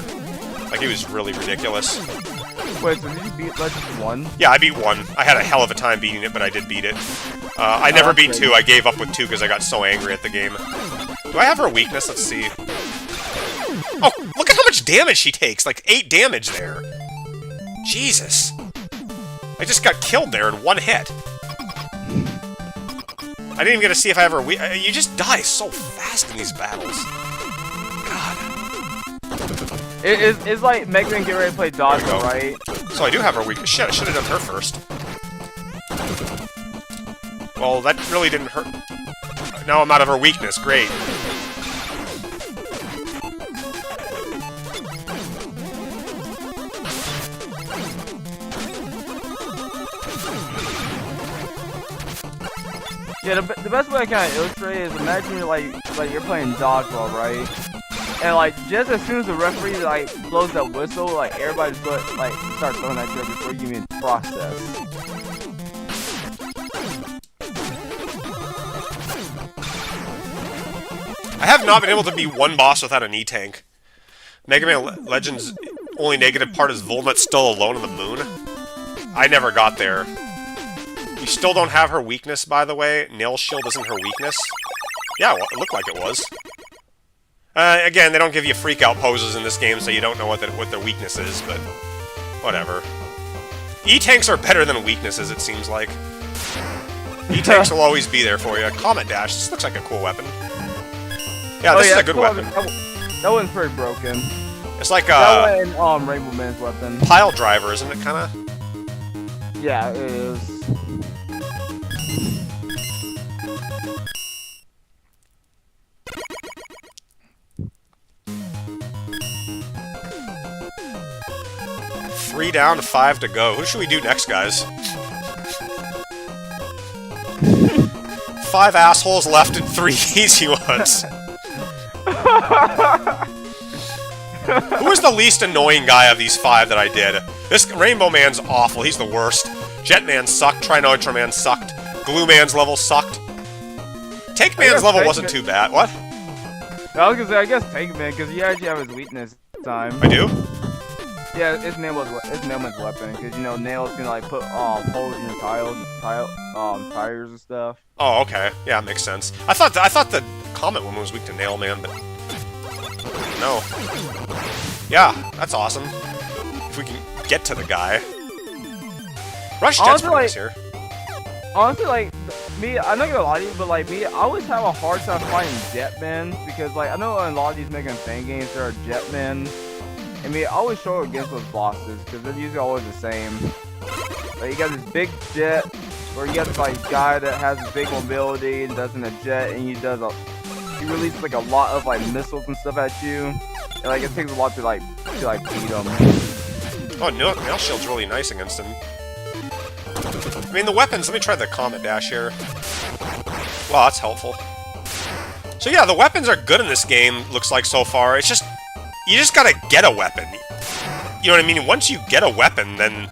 Like, he was really ridiculous. Wait, so did you beat Legends 1? Yeah, I beat 1. I had a hell of a time beating it, but I did beat it. I never beat 2. I gave up with 2 because I got so angry at the game. Do I have her weakness? Let's see. Oh, look at how much damage she takes! Like, 8 damage there. Jesus. I just got killed there in 1 hit. I didn't even get to see if I ever... You just die so fast in these battles. God. It's like Mega Man get ready to play Dodgeball, right? So I do have her weakness. Shit, I should have done her first. Well, that really didn't hurt. Now I'm out of her weakness. Great. Yeah, the best way I kind of illustrate is imagine you're like you're playing dodgeball, right? And like just as soon as the referee like blows that whistle, like everybody just start throwing that shit before you even process. I have not been able to beat one boss without an E-Tank. Mega Man Legends' only negative part is Volnut's still alone on the moon. I never got there. You still don't have her weakness, by the way. Nail Shield isn't her weakness. Yeah, well, it looked like it was. Again, they don't give you freak-out poses in this game, so you don't know what their weakness is, but whatever. E-Tanks are better than weaknesses, it seems like. E-Tanks will always be there for you. Comet Dash, this looks like a cool weapon. Yeah, this is a good weapon. That one's pretty broken. It's like that one, Rainbow Man's weapon. Pile driver, isn't it, kinda? Yeah, it is. Three down, 5 to go. Who should we do next, guys? 5 assholes left and 3 easy ones. Who was the least annoying guy of these 5 that I did? This Rainbow Man's awful. He's the worst. Jet Man sucked. Tri-Nitro Man sucked. Glue Man's level sucked. Tank Man's level wasn't too bad. What? I was gonna say, I guess Tank Man, because you actually have his weakness this time. I do? Yeah, it's Nailman's weapon, because, you know, Nail's gonna, like, put, holes in your tires and stuff. Oh, okay. Yeah, makes sense. I thought the Comet one was weak to Nail Man, but... no. Yeah, that's awesome. If we can get to the guy. Rush Jet's pretty nice here. Honestly, like, me, I'm not gonna lie to you, but, like, me, I always have a hard time finding Jetmen, because, like, I know in a lot of these Mega Man fan games, there are Jetmen. I mean, I always struggle against those bosses, because they're usually always the same. Like, you got this big jet, or you got this, like, guy that has this big mobility and does in a jet, and he releases, like, a lot of, like, missiles and stuff at you. And, like, it takes a lot to beat him. Oh, Nail Shield's really nice against him. I mean, the weapons, let me try the Comet Dash here. Wow, that's helpful. So yeah, the weapons are good in this game, looks like so far. It's just, you just gotta get a weapon. You know what I mean? Once you get a weapon, then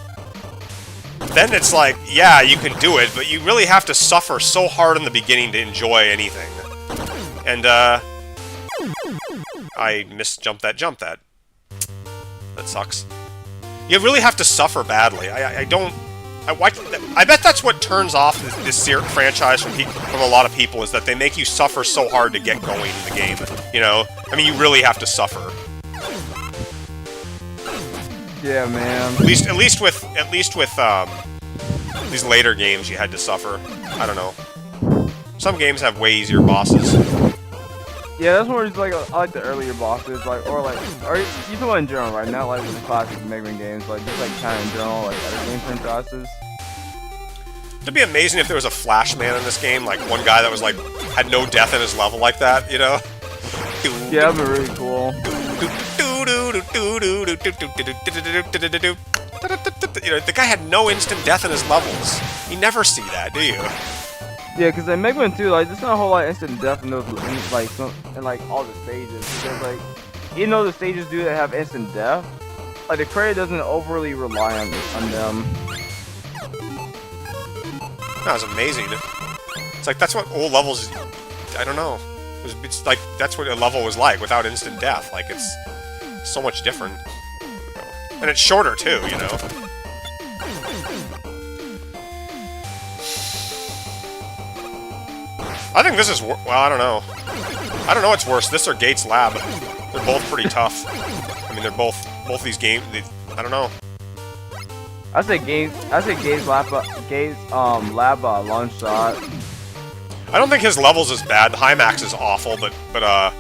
it's like, yeah, you can do it, but you really have to suffer so hard in the beginning to enjoy anything. And, I misjumped that jump that. That sucks. You really have to suffer badly. I bet that's what turns off this franchise from a lot of people, is that they make you suffer so hard to get going in the game. You know? I mean, you really have to suffer. Yeah, man. At least with these later games, you had to suffer. I don't know. Some games have way easier bosses. Yeah, that's more just like I like the earlier bosses, or you talking about in general, right? Not like with the classic Mega Man games, like just like kind of in general, like other game franchises. It'd be amazing if there was a Flash Man in this game, like one guy that was like had no death in his level like that, you know? Yeah, that'd be really cool. You know, the guy had no instant death in his levels. You never see that, do you? Yeah, because in Mega Man 2, like, there's not a whole lot of instant death in those, in all the stages. Because, like, even though the stages do have instant death, like, the credit doesn't overly rely on them. That was amazing. It's like, that's what old levels, I don't know. It's like, that's what a level was like without instant death. Like, it's so much different. And it's shorter, too, you know? I think this is, well, I don't know. I don't know what's worse, this or Gates Lab. They're both pretty tough. I mean, they're both these games, I don't know. I say Gates Lab long shot. I don't think his level's as bad. Hymax is awful, but I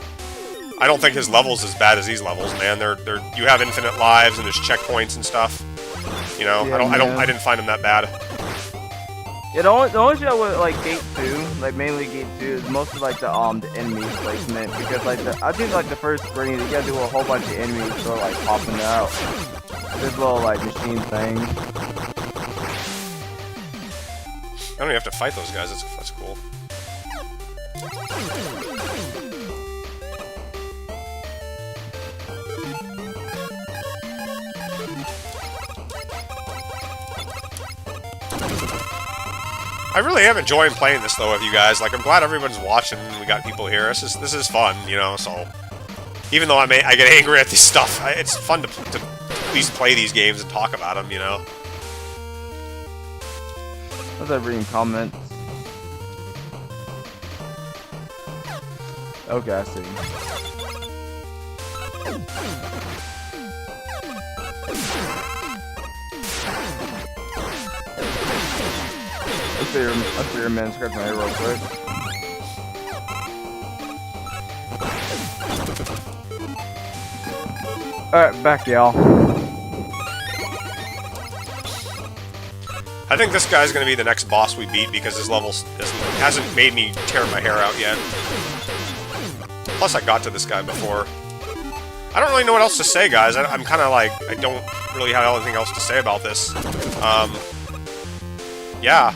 don't think his level's as bad as these levels, man. You have infinite lives and there's checkpoints and stuff. You know, yeah, I didn't find them that bad. Yeah, the only shot with like Gate 2, like mainly Gate 2, is mostly like the enemy placement, because like I think like the first screen you gotta do a whole bunch of enemies sort of like popping out. This little like machine thing. I don't even have to fight those guys. That's cool. I really am enjoying playing this though with you guys. Like, I'm glad everyone's watching and we got people here. This is fun, you know, so even though I get angry at this stuff, it's fun to at least play these games and talk about them, you know. What's that reading comments? Okay, I see. Let's see your man scratch my head real quick. Alright, back y'all. I think this guy's gonna be the next boss we beat because his level hasn't made me tear my hair out yet. Plus, I got to this guy before. I don't really know what else to say, guys. I'm kind of like, I don't really have anything else to say about this. Yeah.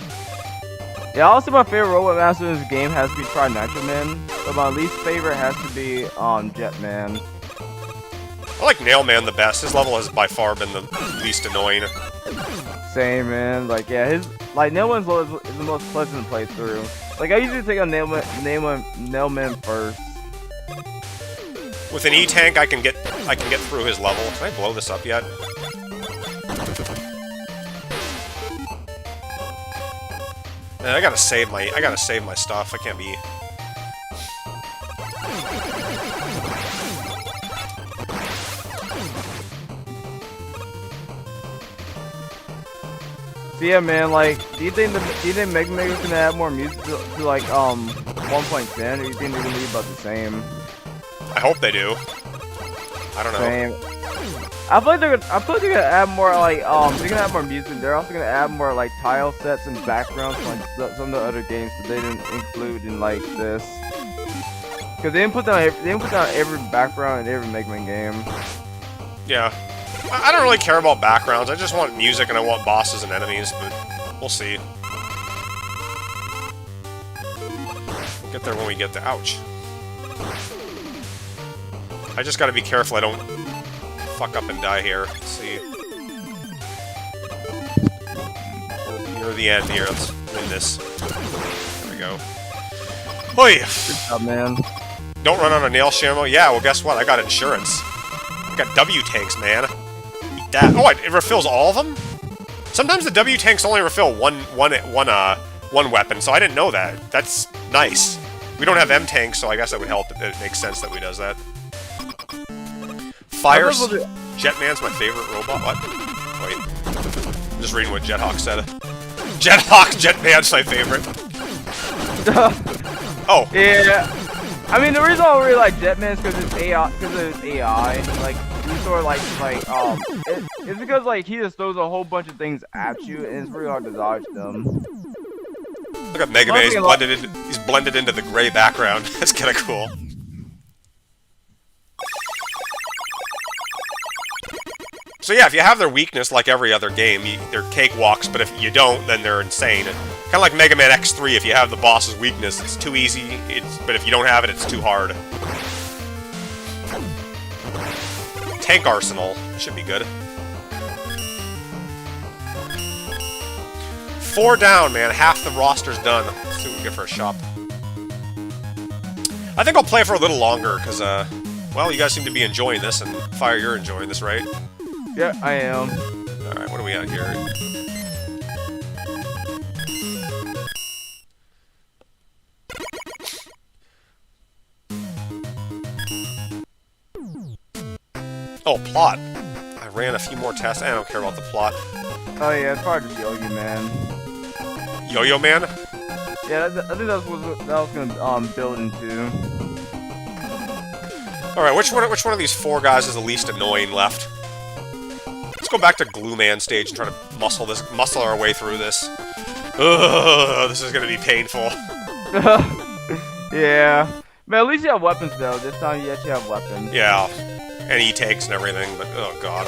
Yeah, also my favorite robot master in this game has to be Nitro Man, but my least favorite has to be Jetman. I like Nailman the best. His level has by far been the least annoying. Same, man. Like, yeah, Nailman's level is the most pleasant to play through. Like, I usually take on Nailman first. With an E-Tank, I can get through his level. Can I blow this up yet? Man, I gotta save my stuff. I can't be. So yeah, man. Like, do you think Mega Man's gonna add more music to like 1.10, or do you think they're gonna be about the same? I hope they do. I don't know. Same. I feel like they're gonna add more like they're gonna add more music. They're also gonna add more like tile sets and backgrounds from like some of the other games that they didn't include in like this. Cause they didn't put down every background in every Mega Man game. Yeah. I don't really care about backgrounds. I just want music and I want bosses and enemies, but we'll see. We'll get there when we get there. Ouch. I just gotta be careful I don't fuck up and die here. Let's see. Near the end here. Let's win this. There we go. Hoi! Good job, man. Don't run on a nail shammo? Yeah, well, guess what? I got insurance. I got W-tanks, man. Eat that. Oh, it refills all of them? Sometimes the W-tanks only refill one weapon, so I didn't know that. That's nice. We don't have M-tanks, so I guess that would help. It makes sense that we does that. Fire... Jetman's my favorite robot. What? Wait. I'm just reading what Jethawk said. Jetman's my favorite. Oh. Yeah. I mean, the reason I really like Jetman is because it's AI. Because of his AI. Like, you sort of it's because like he just throws a whole bunch of things at you, and it's really hard to dodge them. Look at Mega Man. He's blended into the gray background. That's kind of cool. So yeah, if you have their weakness, like every other game, they're cakewalks, but if you don't, then they're insane. Kind of like Mega Man X3, if you have the boss's weakness, it's too easy, but if you don't have it, it's too hard. Tank Arsenal. Should be good. 4 down, man. Half the roster's done. Let's see what we get for a shop. I think I'll play for a little longer, because, well, you guys seem to be enjoying this, and Fire, you're enjoying this, right? Yeah, I am. Alright, what do we got here? Oh, plot. I ran a few more tests. I don't care about the plot. Oh yeah, it's probably just Yo-Yo Man. Yo-Yo Man? Yeah, I think that's what that was gonna build into. Alright, which one of these 4 guys is the least annoying left? Let's go back to Glue Man stage and try to muscle our way through this. Ugh, this is gonna be painful. Yeah. But at least you have weapons though. This time you actually have weapons. Yeah. And E-takes and everything, but oh god.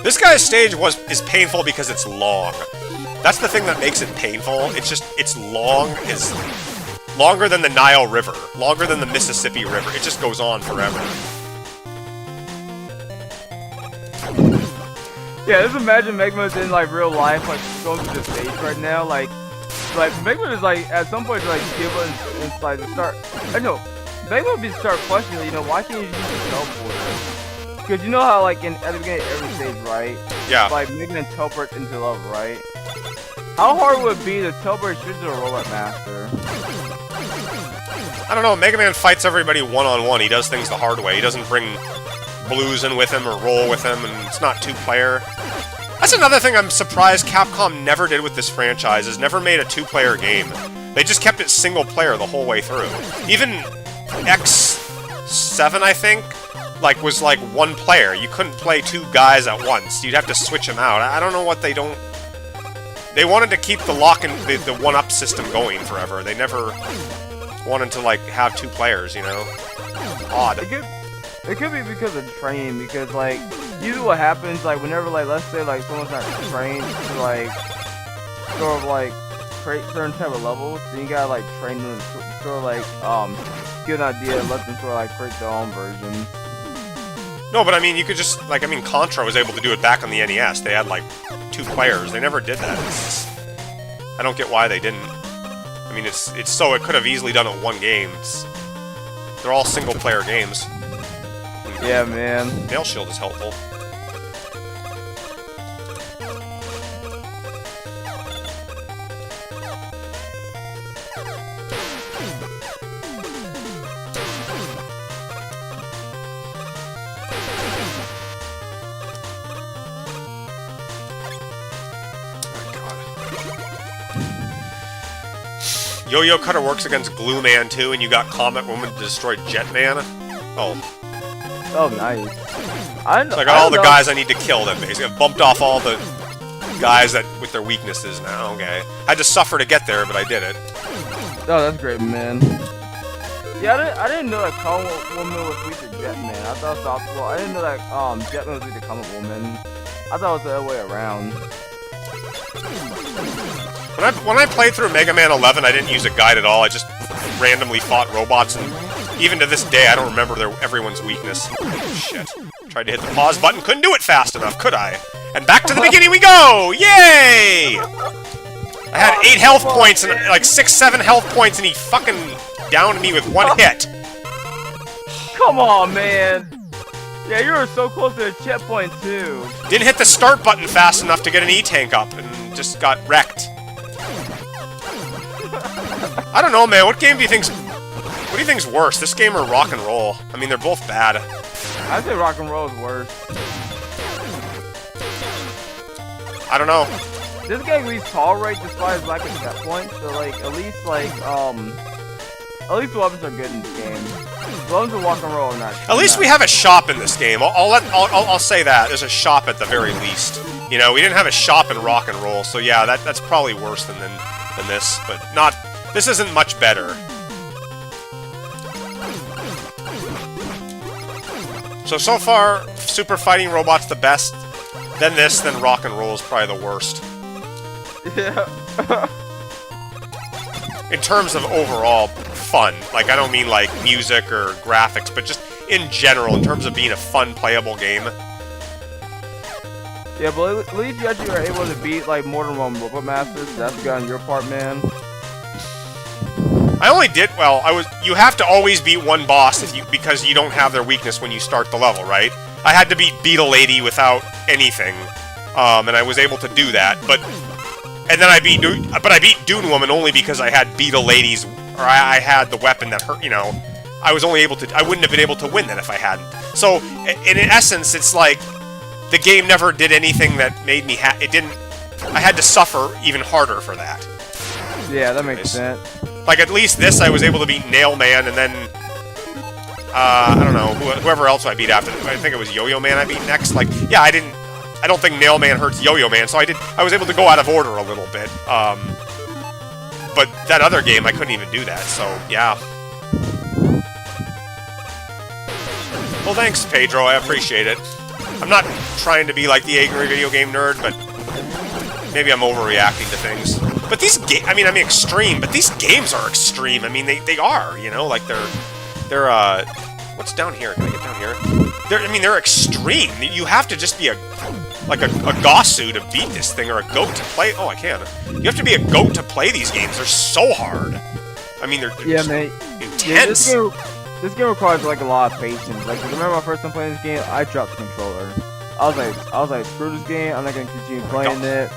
This guy's stage is painful because it's long. That's the thing that makes it painful. It's long. It's longer than the Nile River. Longer than the Mississippi River. It just goes on forever. Yeah, just imagine Megaman's in like real life, like going through the stage right now, like Megaman is like at some point like give us like to start. I know Megaman would start questioning, you know, why can't you use the teleporter? Because you know how like at the beginning of every stage, right? Yeah. Like Megaman teleports into level, right? How hard would it be to teleport straight to a Robot Master? I don't know. Mega Man fights everybody one-on-one. He does things the hard way. He doesn't bring Blues in with him or roll with him, and it's not 2-player. That's another thing I'm surprised Capcom never did with this franchise, is never made a 2-player game. They just kept it single-player the whole way through. Even X7, I think, was 1 player. You couldn't play 2 guys at once. You'd have to switch them out. I don't know what they don't... They wanted to keep the lock and the 1-up system going forever. They never wanted to, have 2 players, you know? Odd. It could be because of training, because, usually what happens, whenever, let's say, someone's not trained to, sort of, create certain type of levels, then you gotta, train them to sort of, get an idea and let them sort of, create their own version. No, but I mean, you could just, Contra was able to do it back on the NES. They had, 2 players. They never did that. I don't get why they didn't. I mean, it's so it could have easily done it 1 game. They're all single-player games. Yeah, man. Nail Shield is helpful. Yo-Yo Cutter works against Glue Man too, and you got Comet Woman to destroy Jetman. Oh. Oh, nice. It's all the guys I need to kill then, basically. I've bumped off all the guys with their weaknesses now, okay. I had to suffer to get there, but I did it. Oh, that's great, man. Yeah, I didn't know that Comet Woman was weak to Jetman. I thought it was optimal. I didn't know that Jetman was weak to Comet Woman. I thought it was the other way around. When I played through Mega Man 11, I didn't use a guide at all. I just randomly fought robots and Even to this day, I don't remember everyone's weakness. Oh, shit. Tried to hit the pause button, couldn't do it fast enough, could I? And back to the beginning we go! Yay! I had 8 health points, and like 6, 7 health points, and he fucking downed me with 1 hit. Come on, man. Yeah, you were so close to the checkpoint, too. Didn't hit the start button fast enough to get an E-tank up, and just got wrecked. I don't know, man. What do you think's worse, this game or rock and roll? I mean, they're both bad. I'd say rock and roll is worse. I don't know. This game at least tolerate despite its lack of checkpoints. So like at least the weapons are good in this game. The weapons of rock and roll are not. At least we have a shop in this game. I'll say that there's a shop at the very least. You know, we didn't have a shop in rock and roll, so yeah, that's probably worse than this, but not. This isn't much better. So far, Super Fighting Robot's the best. Then this, then rock and roll is probably the worst. Yeah. In terms of overall fun, like I don't mean like music or graphics, but just in general, in terms of being a fun, playable game. Yeah, but at least you actually were able to beat like more than one Robot Masters. So that's good on your part, man. I only did well. You have to always beat one boss because you don't have their weakness when you start the level, right? I had to beat Beetle Lady without anything, and I was able to do that. But I beat Dune Woman only because I had Beetle Lady's, or I had the weapon that hurt. You know, I wouldn't have been able to win that if I hadn't. So in essence, it's like the game never did anything that made me it didn't. I had to suffer even harder for that. Yeah, that makes sense. Like, at least this, I was able to beat Nail Man, and then, I don't know, whoever else I beat after. I think it was Yo-Yo Man I beat next. Like, yeah, I don't think Nail Man hurts Yo-Yo Man, so I was able to go out of order a little bit. But that other game, I couldn't even do that, so, yeah. Well, thanks, Pedro, I appreciate it. I'm not trying to be like the angry video game nerd, but maybe I'm overreacting to things. But these games, I mean extreme, but these games are extreme. I mean, they are, you know, like they're what's down here? Can I get down here? They're extreme. You have to just be a Gosu to beat this thing, or a goat to play. Oh, I can. You have to be a goat to play these games. They're so hard. I mean, they're yeah, mate. Intense. Yeah, this game requires like a lot of patience. Like, remember my first time playing this game? I dropped the controller. I was like, screw this game. I'm not gonna continue playing it.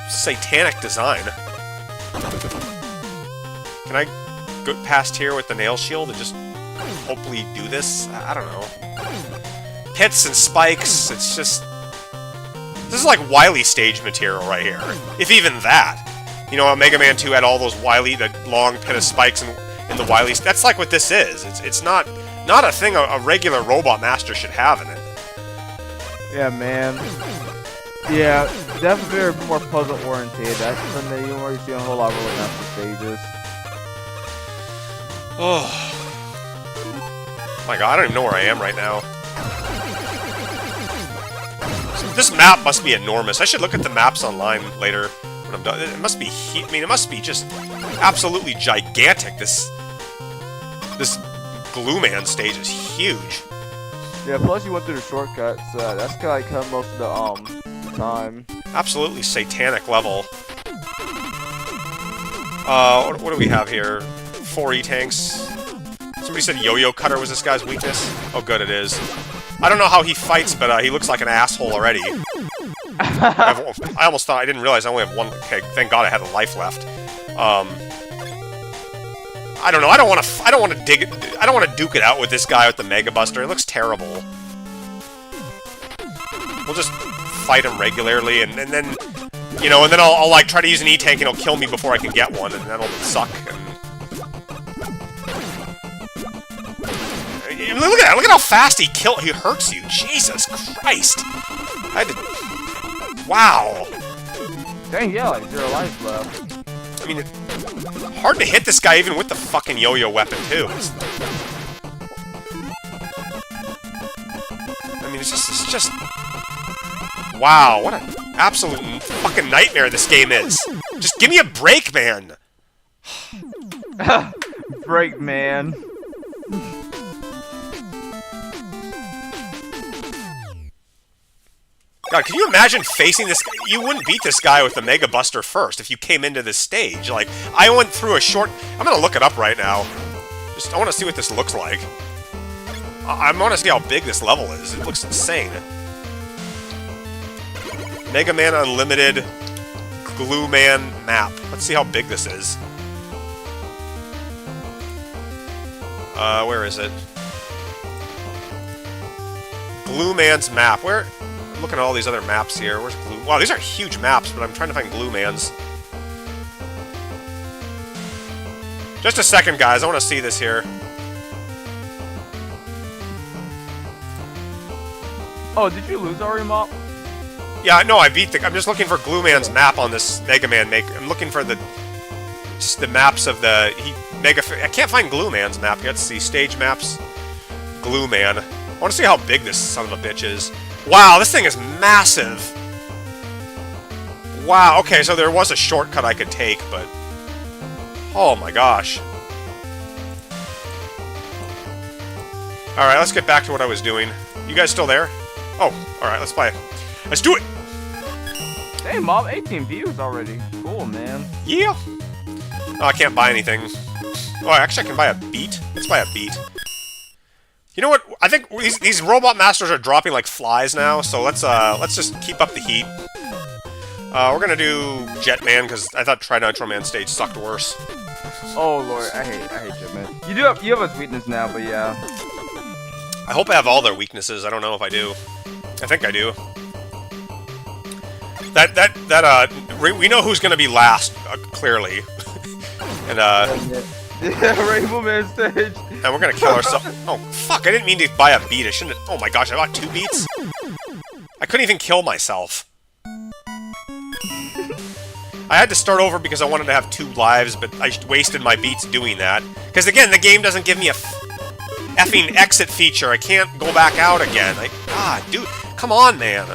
Satanic design. Can I go past here with the nail shield and just hopefully do this? I don't know. Hits and spikes, it's just... This is like Wily stage material right here. If even that. You know, Mega Man 2 had all those Wily, the long pit of spikes in the Wily... That's like what this is. It's not a thing a regular Robot Master should have in it. Yeah, man. Yeah, definitely very more puzzle-oriented. That's something that you don't really see on a whole lot of Robot Master stages. Oh my god, I don't even know where I am right now. This map must be enormous. I should look at the maps online later when I'm done. It must be it must be just absolutely gigantic. This Glue Man stage is huge. Yeah, plus you went through the shortcuts. That's kind of like most of the time. Absolutely satanic level. What do we have here? 4 E-tanks. Somebody said Yo-Yo Cutter was this guy's weakness. Oh, good, it is. I don't know how he fights, but he looks like an asshole already. I almost thought I didn't realize I only have one. Okay, thank God I had a life left. I don't know. I don't want to duke it out with this guy with the Mega Buster. It looks terrible. We'll just fight him regularly, and then, you know, and then I'll like try to use an E-tank and he'll kill me before I can get one, and that'll suck. And look at that! Look at how fast he hurts you. Jesus Christ! Wow. Dang, yeah, like 0 life left. I mean, hard to hit this guy even with the fucking yo-yo weapon too. I mean, it's just. Wow, what an absolute fucking nightmare this game is. Just give me a break, man. Break, man. God, can you imagine facing this? You wouldn't beat this guy with the Mega Buster first if you came into this stage. Like, I went through a short... I'm gonna look it up right now. I want to see what this looks like. I want to see how big this level is. It looks insane. Mega Man Unlimited Glue Man map. Let's see how big this is. Where is it? Glue Man's map. Where? I'm looking at all these other maps here. Where's Glue? Wow, these are huge maps, but I'm trying to find Glue Man's. Just a second, guys. I want to see this here. Oh, did you lose already, Mop? Yeah, no, I beat the... I'm just looking for Glue Man's map on this Mega Man make. I'm looking for the... Just the maps of the... I can't find Glue Man's map yet. Let's see. Stage maps. Glue Man. I want to see how big this son of a bitch is. Wow, this thing is massive. Wow, okay, so there was a shortcut I could take, but... Oh my gosh. Alright, let's get back to what I was doing. You guys still there? Oh, alright, let's play. Let's do it! Hey, Mop, 18 views already. Cool, man. Yeah! Oh, I can't buy anything. Oh, actually I can buy a beat? Let's buy a beat. You know what? I think these Robot Masters are dropping like flies now, so let's just keep up the heat. We're gonna do Jetman, because I thought Tri-Nitro Man stage sucked worse. Oh lord, I hate Jetman. You have a weakness now, but yeah. I hope I have all their weaknesses. I don't know if I do. I think I do. We know who's gonna be last, clearly. And yeah, Rainbow Man stage. And we're gonna kill ourselves. Oh fuck! I didn't mean to buy a beat. I shouldn't. Oh my gosh! I bought 2 beats. I couldn't even kill myself. I had to start over because I wanted to have 2 lives, but I wasted my beats doing that. Because again, the game doesn't give me a effing exit feature. I can't go back out again. God, dude, come on, man.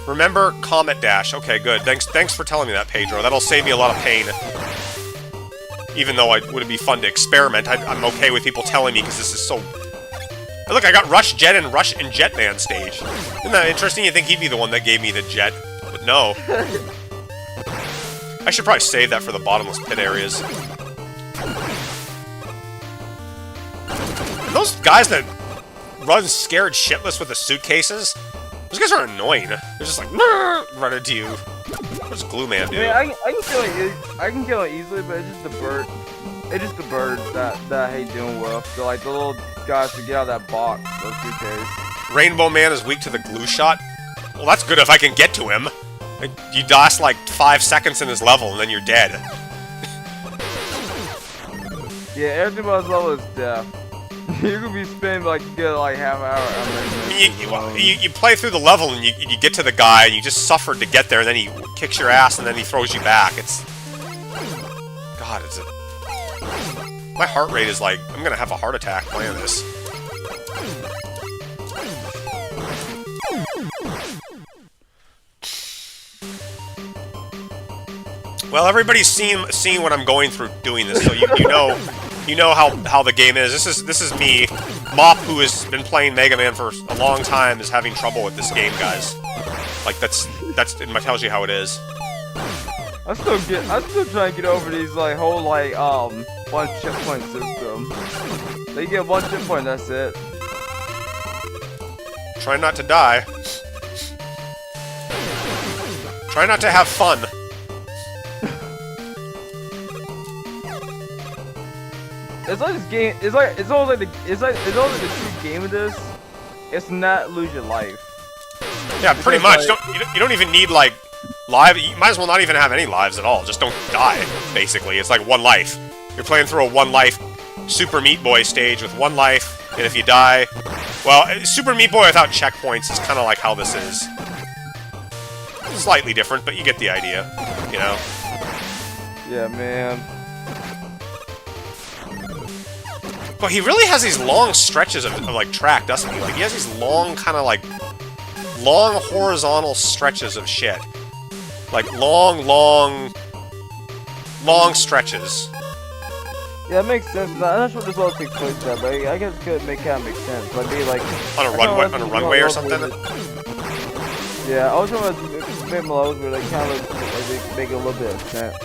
Remember Comet Dash. Okay, good. Thanks for telling me that, Pedro. That'll save me a lot of pain. Even though it would be fun to experiment, I'm okay with people telling me because this is so... Hey, look, I got Rush Jet and Jetman stage. Isn't that interesting? You think he'd be the one that gave me the jet, but no. I should probably save that for the bottomless pit areas. And those guys that run scared shitless with the suitcases, those guys are annoying. They're just like, run into you. What does Glue Man do? I mean, I can kill it easily, but it's just the bird. It's just the birds that I hate dealing with. So like the little guys to get out of that box, those suitcases. Rainbow Man is weak to the glue shot. Well, that's good if I can get to him. You last like 5 seconds in this level, and then you're dead. Yeah, everything about this level is death. You could be spinning like you get like half hour. You play through the level and you get to the guy and you just suffered to get there, and then he kicks your ass and then he throws you back. It's... God, it's a... My heart rate is like... I'm gonna have a heart attack playing this. Well, everybody's seen what I'm going through doing this, so you know how the game is. This is me, Mop, who has been playing Mega Man for a long time, is having trouble with this game, guys. Like it tells you how it is. I'm still trying to get over these like whole like one checkpoint system. They get 1 checkpoint, that's it. Try not to die. Try not to have fun. It's like this game. It's always like the true game of this. It's not lose your life. Yeah, pretty much. You don't even need like live. You might as well not even have any lives at all. Just don't die. Basically, it's like 1 life. You're playing through a 1 life Super Meat Boy stage with 1 life, and if you die, well, Super Meat Boy without checkpoints is kind of like how this is. Slightly different, but you get the idea. You know. Yeah, man. But he really has these long stretches of like track, doesn't he? Like he has these long kind of like long horizontal stretches of shit. Like long long stretches. Yeah, it makes sense. I'm not sure this all takes place at, but I guess it could kind of make sense. Like maybe like On a runway or something. Yeah, I was talking about maybe levels where they kind of like they make a little bit of sense.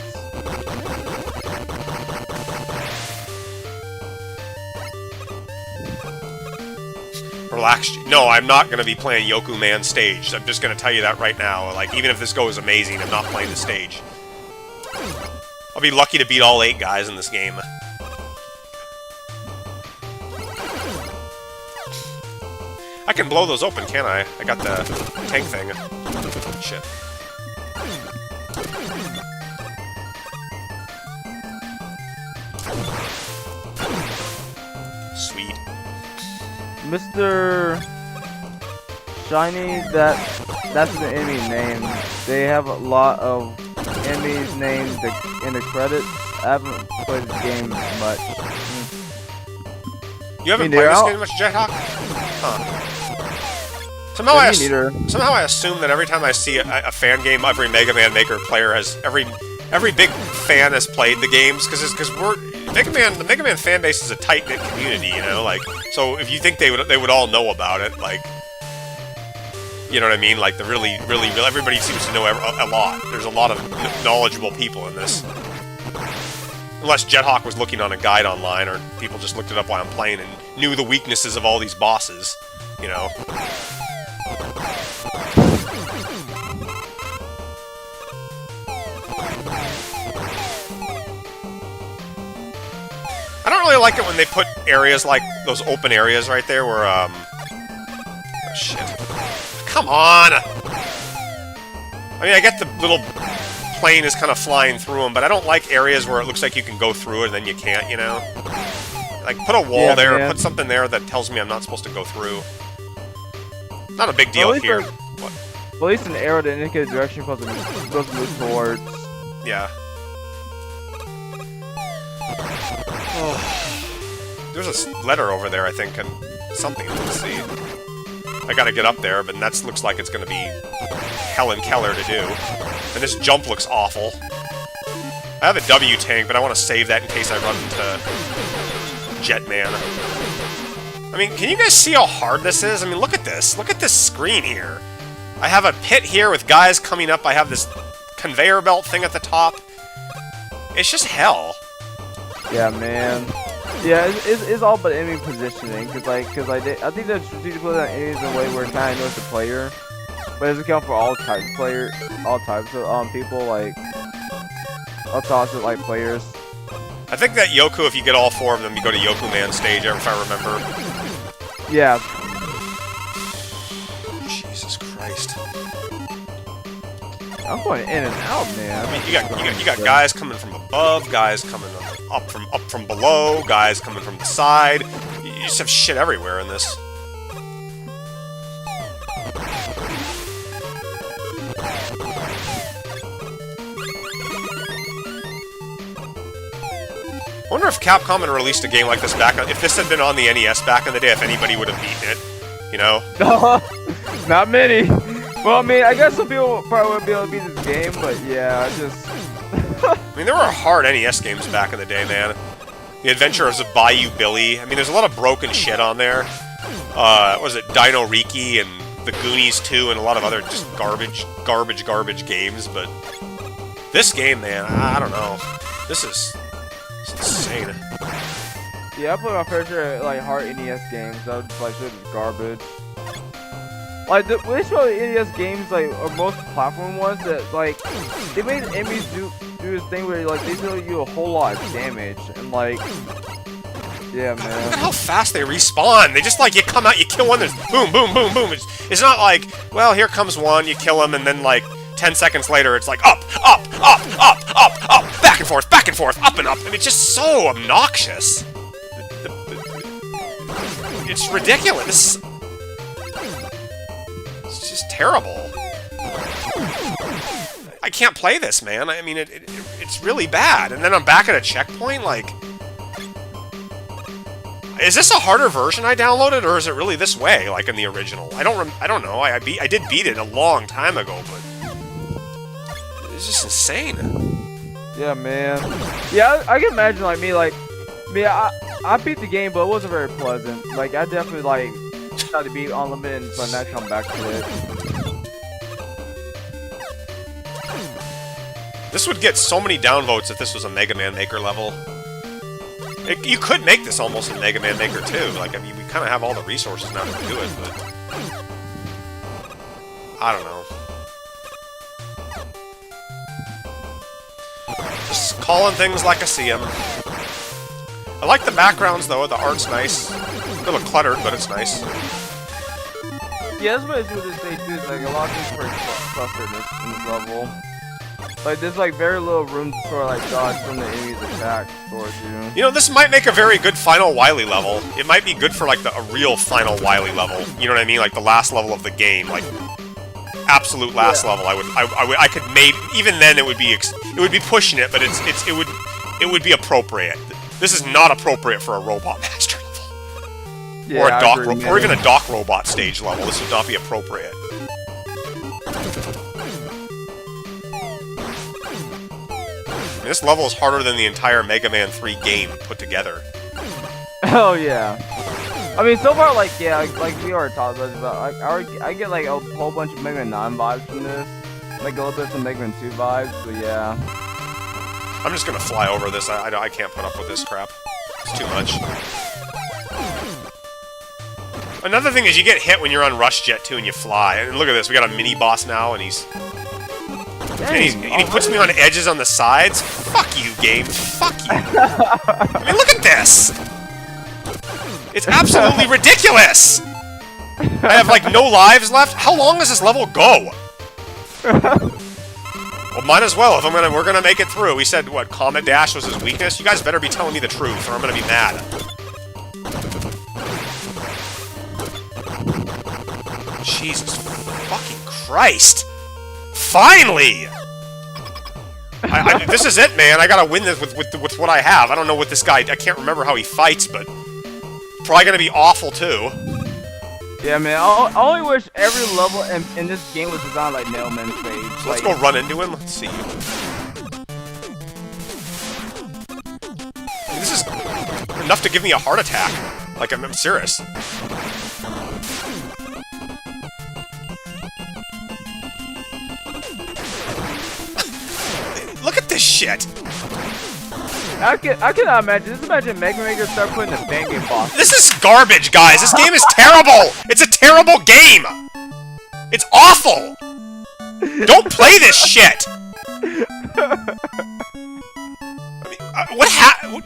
Relax. No, I'm not going to be playing Yoku Man stage. I'm just going to tell you that right now. Like, even if this goes amazing, I'm not playing the stage. I'll be lucky to beat all 8 guys in this game. I can blow those open, can't I? I got the tank thing. Shit. Sweet. Mr. Shiny, that's the enemy name. They have a lot of enemies named in the credits. I haven't played this game much. You haven't played this game much, Jethawk? Huh. Somehow I assume that every time I see a fan game, every Mega Man Maker player has every big fan has played the games because the Mega Man fan base is a tight knit community, you know. Like, so if you think they would all know about it, like, you know what I mean? Like, the really everybody seems to know a lot. There's a lot of knowledgeable people in this. Unless Jethawk was looking on a guide online, or people just looked it up while I'm playing and knew the weaknesses of all these bosses, you know. I don't really like it when they put areas like those open areas right there where, oh shit. Come on! I mean, I get the little plane is kind of flying through them, but I don't like areas where it looks like you can go through it and then you can't, you know? Like, put a wall there, or put something there that tells me I'm not supposed to go through. Not a big deal here. What? Well, at least an arrow to indicate the direction you're supposed to move towards. Yeah. Oh. There's a letter over there, I think, and something. Let's see. I gotta get up there, but that looks like it's gonna be Helen Keller to do. And this jump looks awful. I have a W tank, but I want to save that in case I run into Jetman. I mean, can you guys see how hard this is? I mean, look at this. Look at this screen here. I have a pit here with guys coming up. I have this conveyor belt thing at the top. It's just hell. Yeah, man. Yeah, it's all but enemy positioning, cause I think that strategically put that enemies in a way where it kind of knows the player, but it doesn't count for all types of people, like all types of like players. I think that Yoku, if you get all 4 of them, you go to Yoku Man stage, if I remember. Yeah. Jesus Christ. I'm going in and out, man. I mean, you got guys coming from above, guys coming up from below, guys coming from the side. You just have shit everywhere in this. I wonder if Capcom had released a game like this if this had been on the NES back in the day, if anybody would have beaten it, you know? Not many. Well, I mean, I guess some people probably wouldn't be able to beat this game, but yeah, just... I mean, there were hard NES games back in the day, man. The Adventures of Bayou Billy. I mean, there's a lot of broken shit on there. What was it, Dino Riki and The Goonies 2 and a lot of other just garbage games, but... This game, man, I don't know. This is insane. Yeah, I played my fair share of, like, hard NES games. That was, like, just garbage. Like, the NES games, like, are most platform ones that, like, they made enemies do this thing where, like, they deal you a whole lot of damage, and, like, yeah, man. Look at how fast they respawn. They just, like, you come out, you kill one, there's boom, boom, boom, boom. It's not like, well, here comes one, you kill him, and then, like, 10 seconds later, it's like, up, back and forth, up and up. I mean, it's just so obnoxious. It's ridiculous. It's just terrible. I can't play this, man. I mean, it's really bad. And then I'm back at a checkpoint, like... Is this a harder version I downloaded, or is it really this way, like in the original? I don't know. I did beat it a long time ago, but... It's just insane. Yeah, man. Yeah, I can imagine like me, I beat the game, but it wasn't very pleasant. Like, I definitely like tried to beat Unlimited, but not come back to it. This would get so many downvotes if this was a Mega Man Maker level. You could make this almost in Mega Man Maker 2. Like, I mean, we kind of have all the resources now to do it, but... I don't know. Just calling things like I see them. I like the backgrounds, though. The art's nice. A little cluttered, but it's nice. Yeah, that's what I do with this stage too. It's like a lot of things are clustered in this level. Like, there's like very little room to sort of like dodge from the enemy's attack towards you. You know, this might make a very good final Wily level. It might be good for like a real final Wily level. You know what I mean? Like the last level of the game, like absolute last level. I could maybe even then it would be pushing it, but it would be appropriate. This is not appropriate for a Robot Master level, Yeah, or a Doc, or even man. a Doc Robot stage level. This would not be appropriate. This level is harder than the entire Mega Man 3 game put together. Oh yeah. I mean, so far, like, yeah, like we already talked about it, but I get like a whole bunch of Mega Man 9 vibes from this, like a little bit of Mega Man 2 vibes. So yeah. I'm just gonna fly over this. I can't put up with this crap. It's too much. Another thing is you get hit when you're on Rush Jet too, and you fly. And look at this, we got a mini boss now, and he puts me on edges on the sides. Fuck you, game. Fuck you. I mean, look at this. It's absolutely ridiculous. I have like no lives left. How long does this level go? Well, might as well. If we're gonna make it through. We said what? Comet Dash was his weakness. You guys better be telling me the truth, or I'm gonna be mad. Jesus fucking Christ! Finally! This is it, man. I gotta win this with what I have. I don't know what this guy... I can't remember how he fights, but... Probably gonna be awful, too. Yeah, man. I only wish every level in this game was designed like Nailman stage. So let's go run into him. Let's see. This is enough to give me a heart attack. Like, I'm serious. Look at this shit! I cannot imagine. Just imagine Mega Maker start putting the fan game boss. This is garbage, guys! This game is terrible! It's a terrible game! It's awful! Don't play this shit! I mean,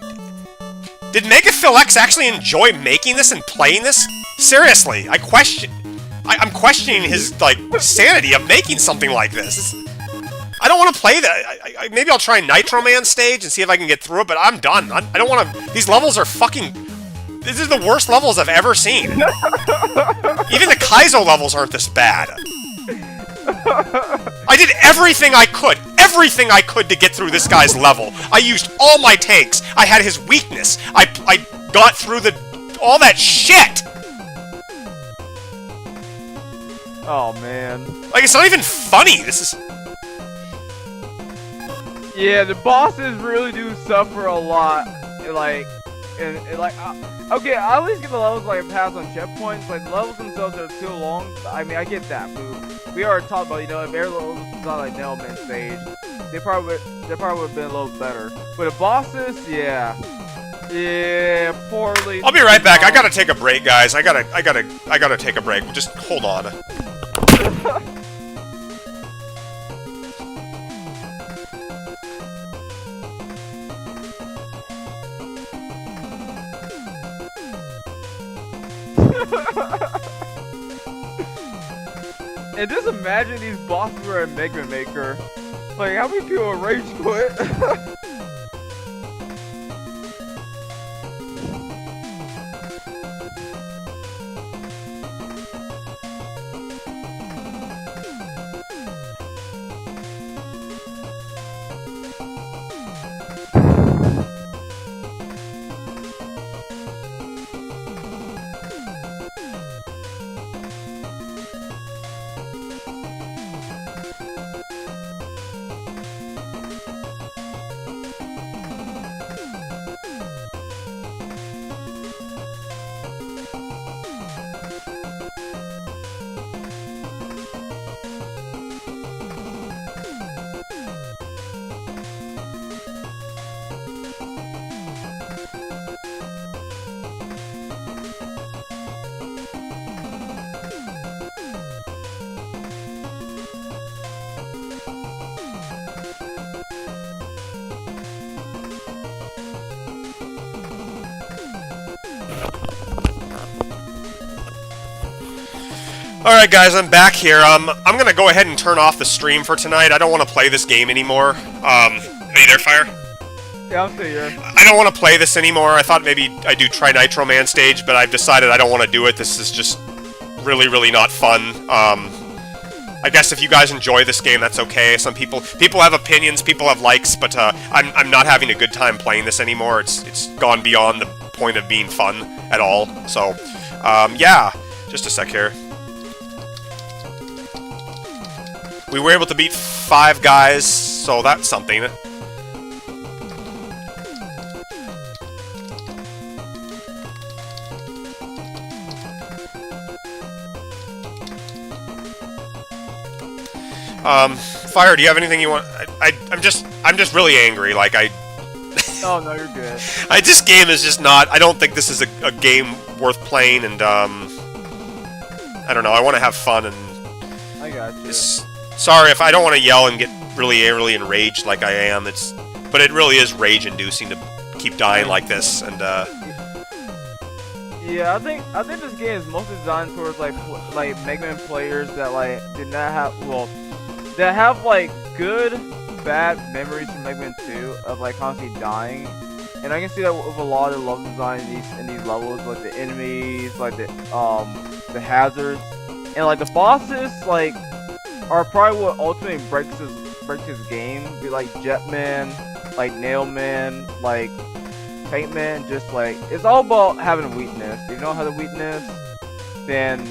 did MegaPhilX actually enjoy making this and playing this? Seriously, I'm questioning his, like, sanity of making something like this. I don't want to play that. Maybe I'll try Nitro Man stage and see if I can get through it, but I'm done. I don't want to... These levels are fucking... These are the worst levels I've ever seen. Even the Kaizo levels aren't this bad. I did everything I could to get through this guy's level. I used all my tanks. I had his weakness. I got through all that shit. Oh, man. Like, it's not even funny. This is... Yeah, the bosses really do suffer a lot. Okay, I at least get the levels like a pass on checkpoints. Like, the levels themselves are too long. I mean, I get that, but we already talked about, you know, if every level was not like Nailman stage, they probably would have been a little better. But the bosses, yeah, poorly. I'll be right back. I gotta take a break, guys. I gotta take a break. Just hold on. And just imagine these bosses were in Mega Maker. Like, how many people would rage quit? Alright guys, I'm back here. I'm gonna go ahead and turn off the stream for tonight. I don't want to play this game anymore. Are you there, Fire? Yeah, I'm still here. I don't want to play this anymore. I thought maybe I'd do Try Nitro Man stage, but I've decided I don't want to do it. This is just really, really not fun. I guess if you guys enjoy this game, that's okay. Some people have opinions, people have likes, but I'm not having a good time playing this anymore. It's gone beyond the point of being fun at all. So, yeah, just a sec here. We were able to beat 5 guys, so that's something. Fire, do you have anything you want? I'm just really angry, like, Oh, no, you're good. this game is just not, I don't think this is a game worth playing, and, I don't know, I want to have fun, and... I got you. Sorry if I don't want to yell and get really enraged like I am, but it really is rage-inducing to keep dying like this, and, Yeah, I think this game is mostly designed towards, like Mega Man players that, like, did not have, well, that have, like, good, bad memories from Mega Man 2 of, like, constantly dying. And I can see that with a lot of level design in these levels, like the enemies, like the hazards, and like the bosses, like, are probably what ultimately breaks his game. Be like Jetman, like Nailman, like Paintman. Just like, it's all about having a weakness. If you don't have the weakness, then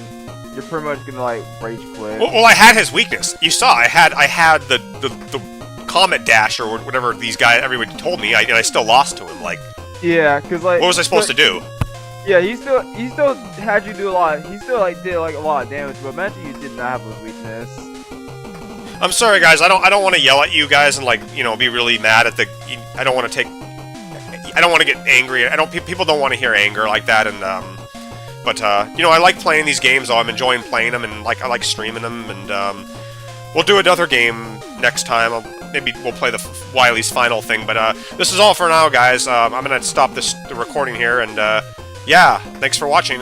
you're pretty much gonna like rage quit. Well, I had his weakness. You saw, I had the Comet Dash or whatever these guys, everybody told me, and I still lost to him. Like, yeah, cause like, what was I supposed to do? Yeah, he still had you do a lot. He still like did like a lot of damage, but imagine you did not have his weakness. I'm sorry, guys. I don't want to yell at you guys and, like, you know, be really mad at the. I don't want to get angry. People don't want to hear anger like that, and but you know, I like playing these games. Though I'm enjoying playing them, and like I like streaming them, and we'll do another game next time. Maybe we'll play the Wily's Final thing, but this is all for now, guys. I'm gonna stop the recording here, and yeah, thanks for watching.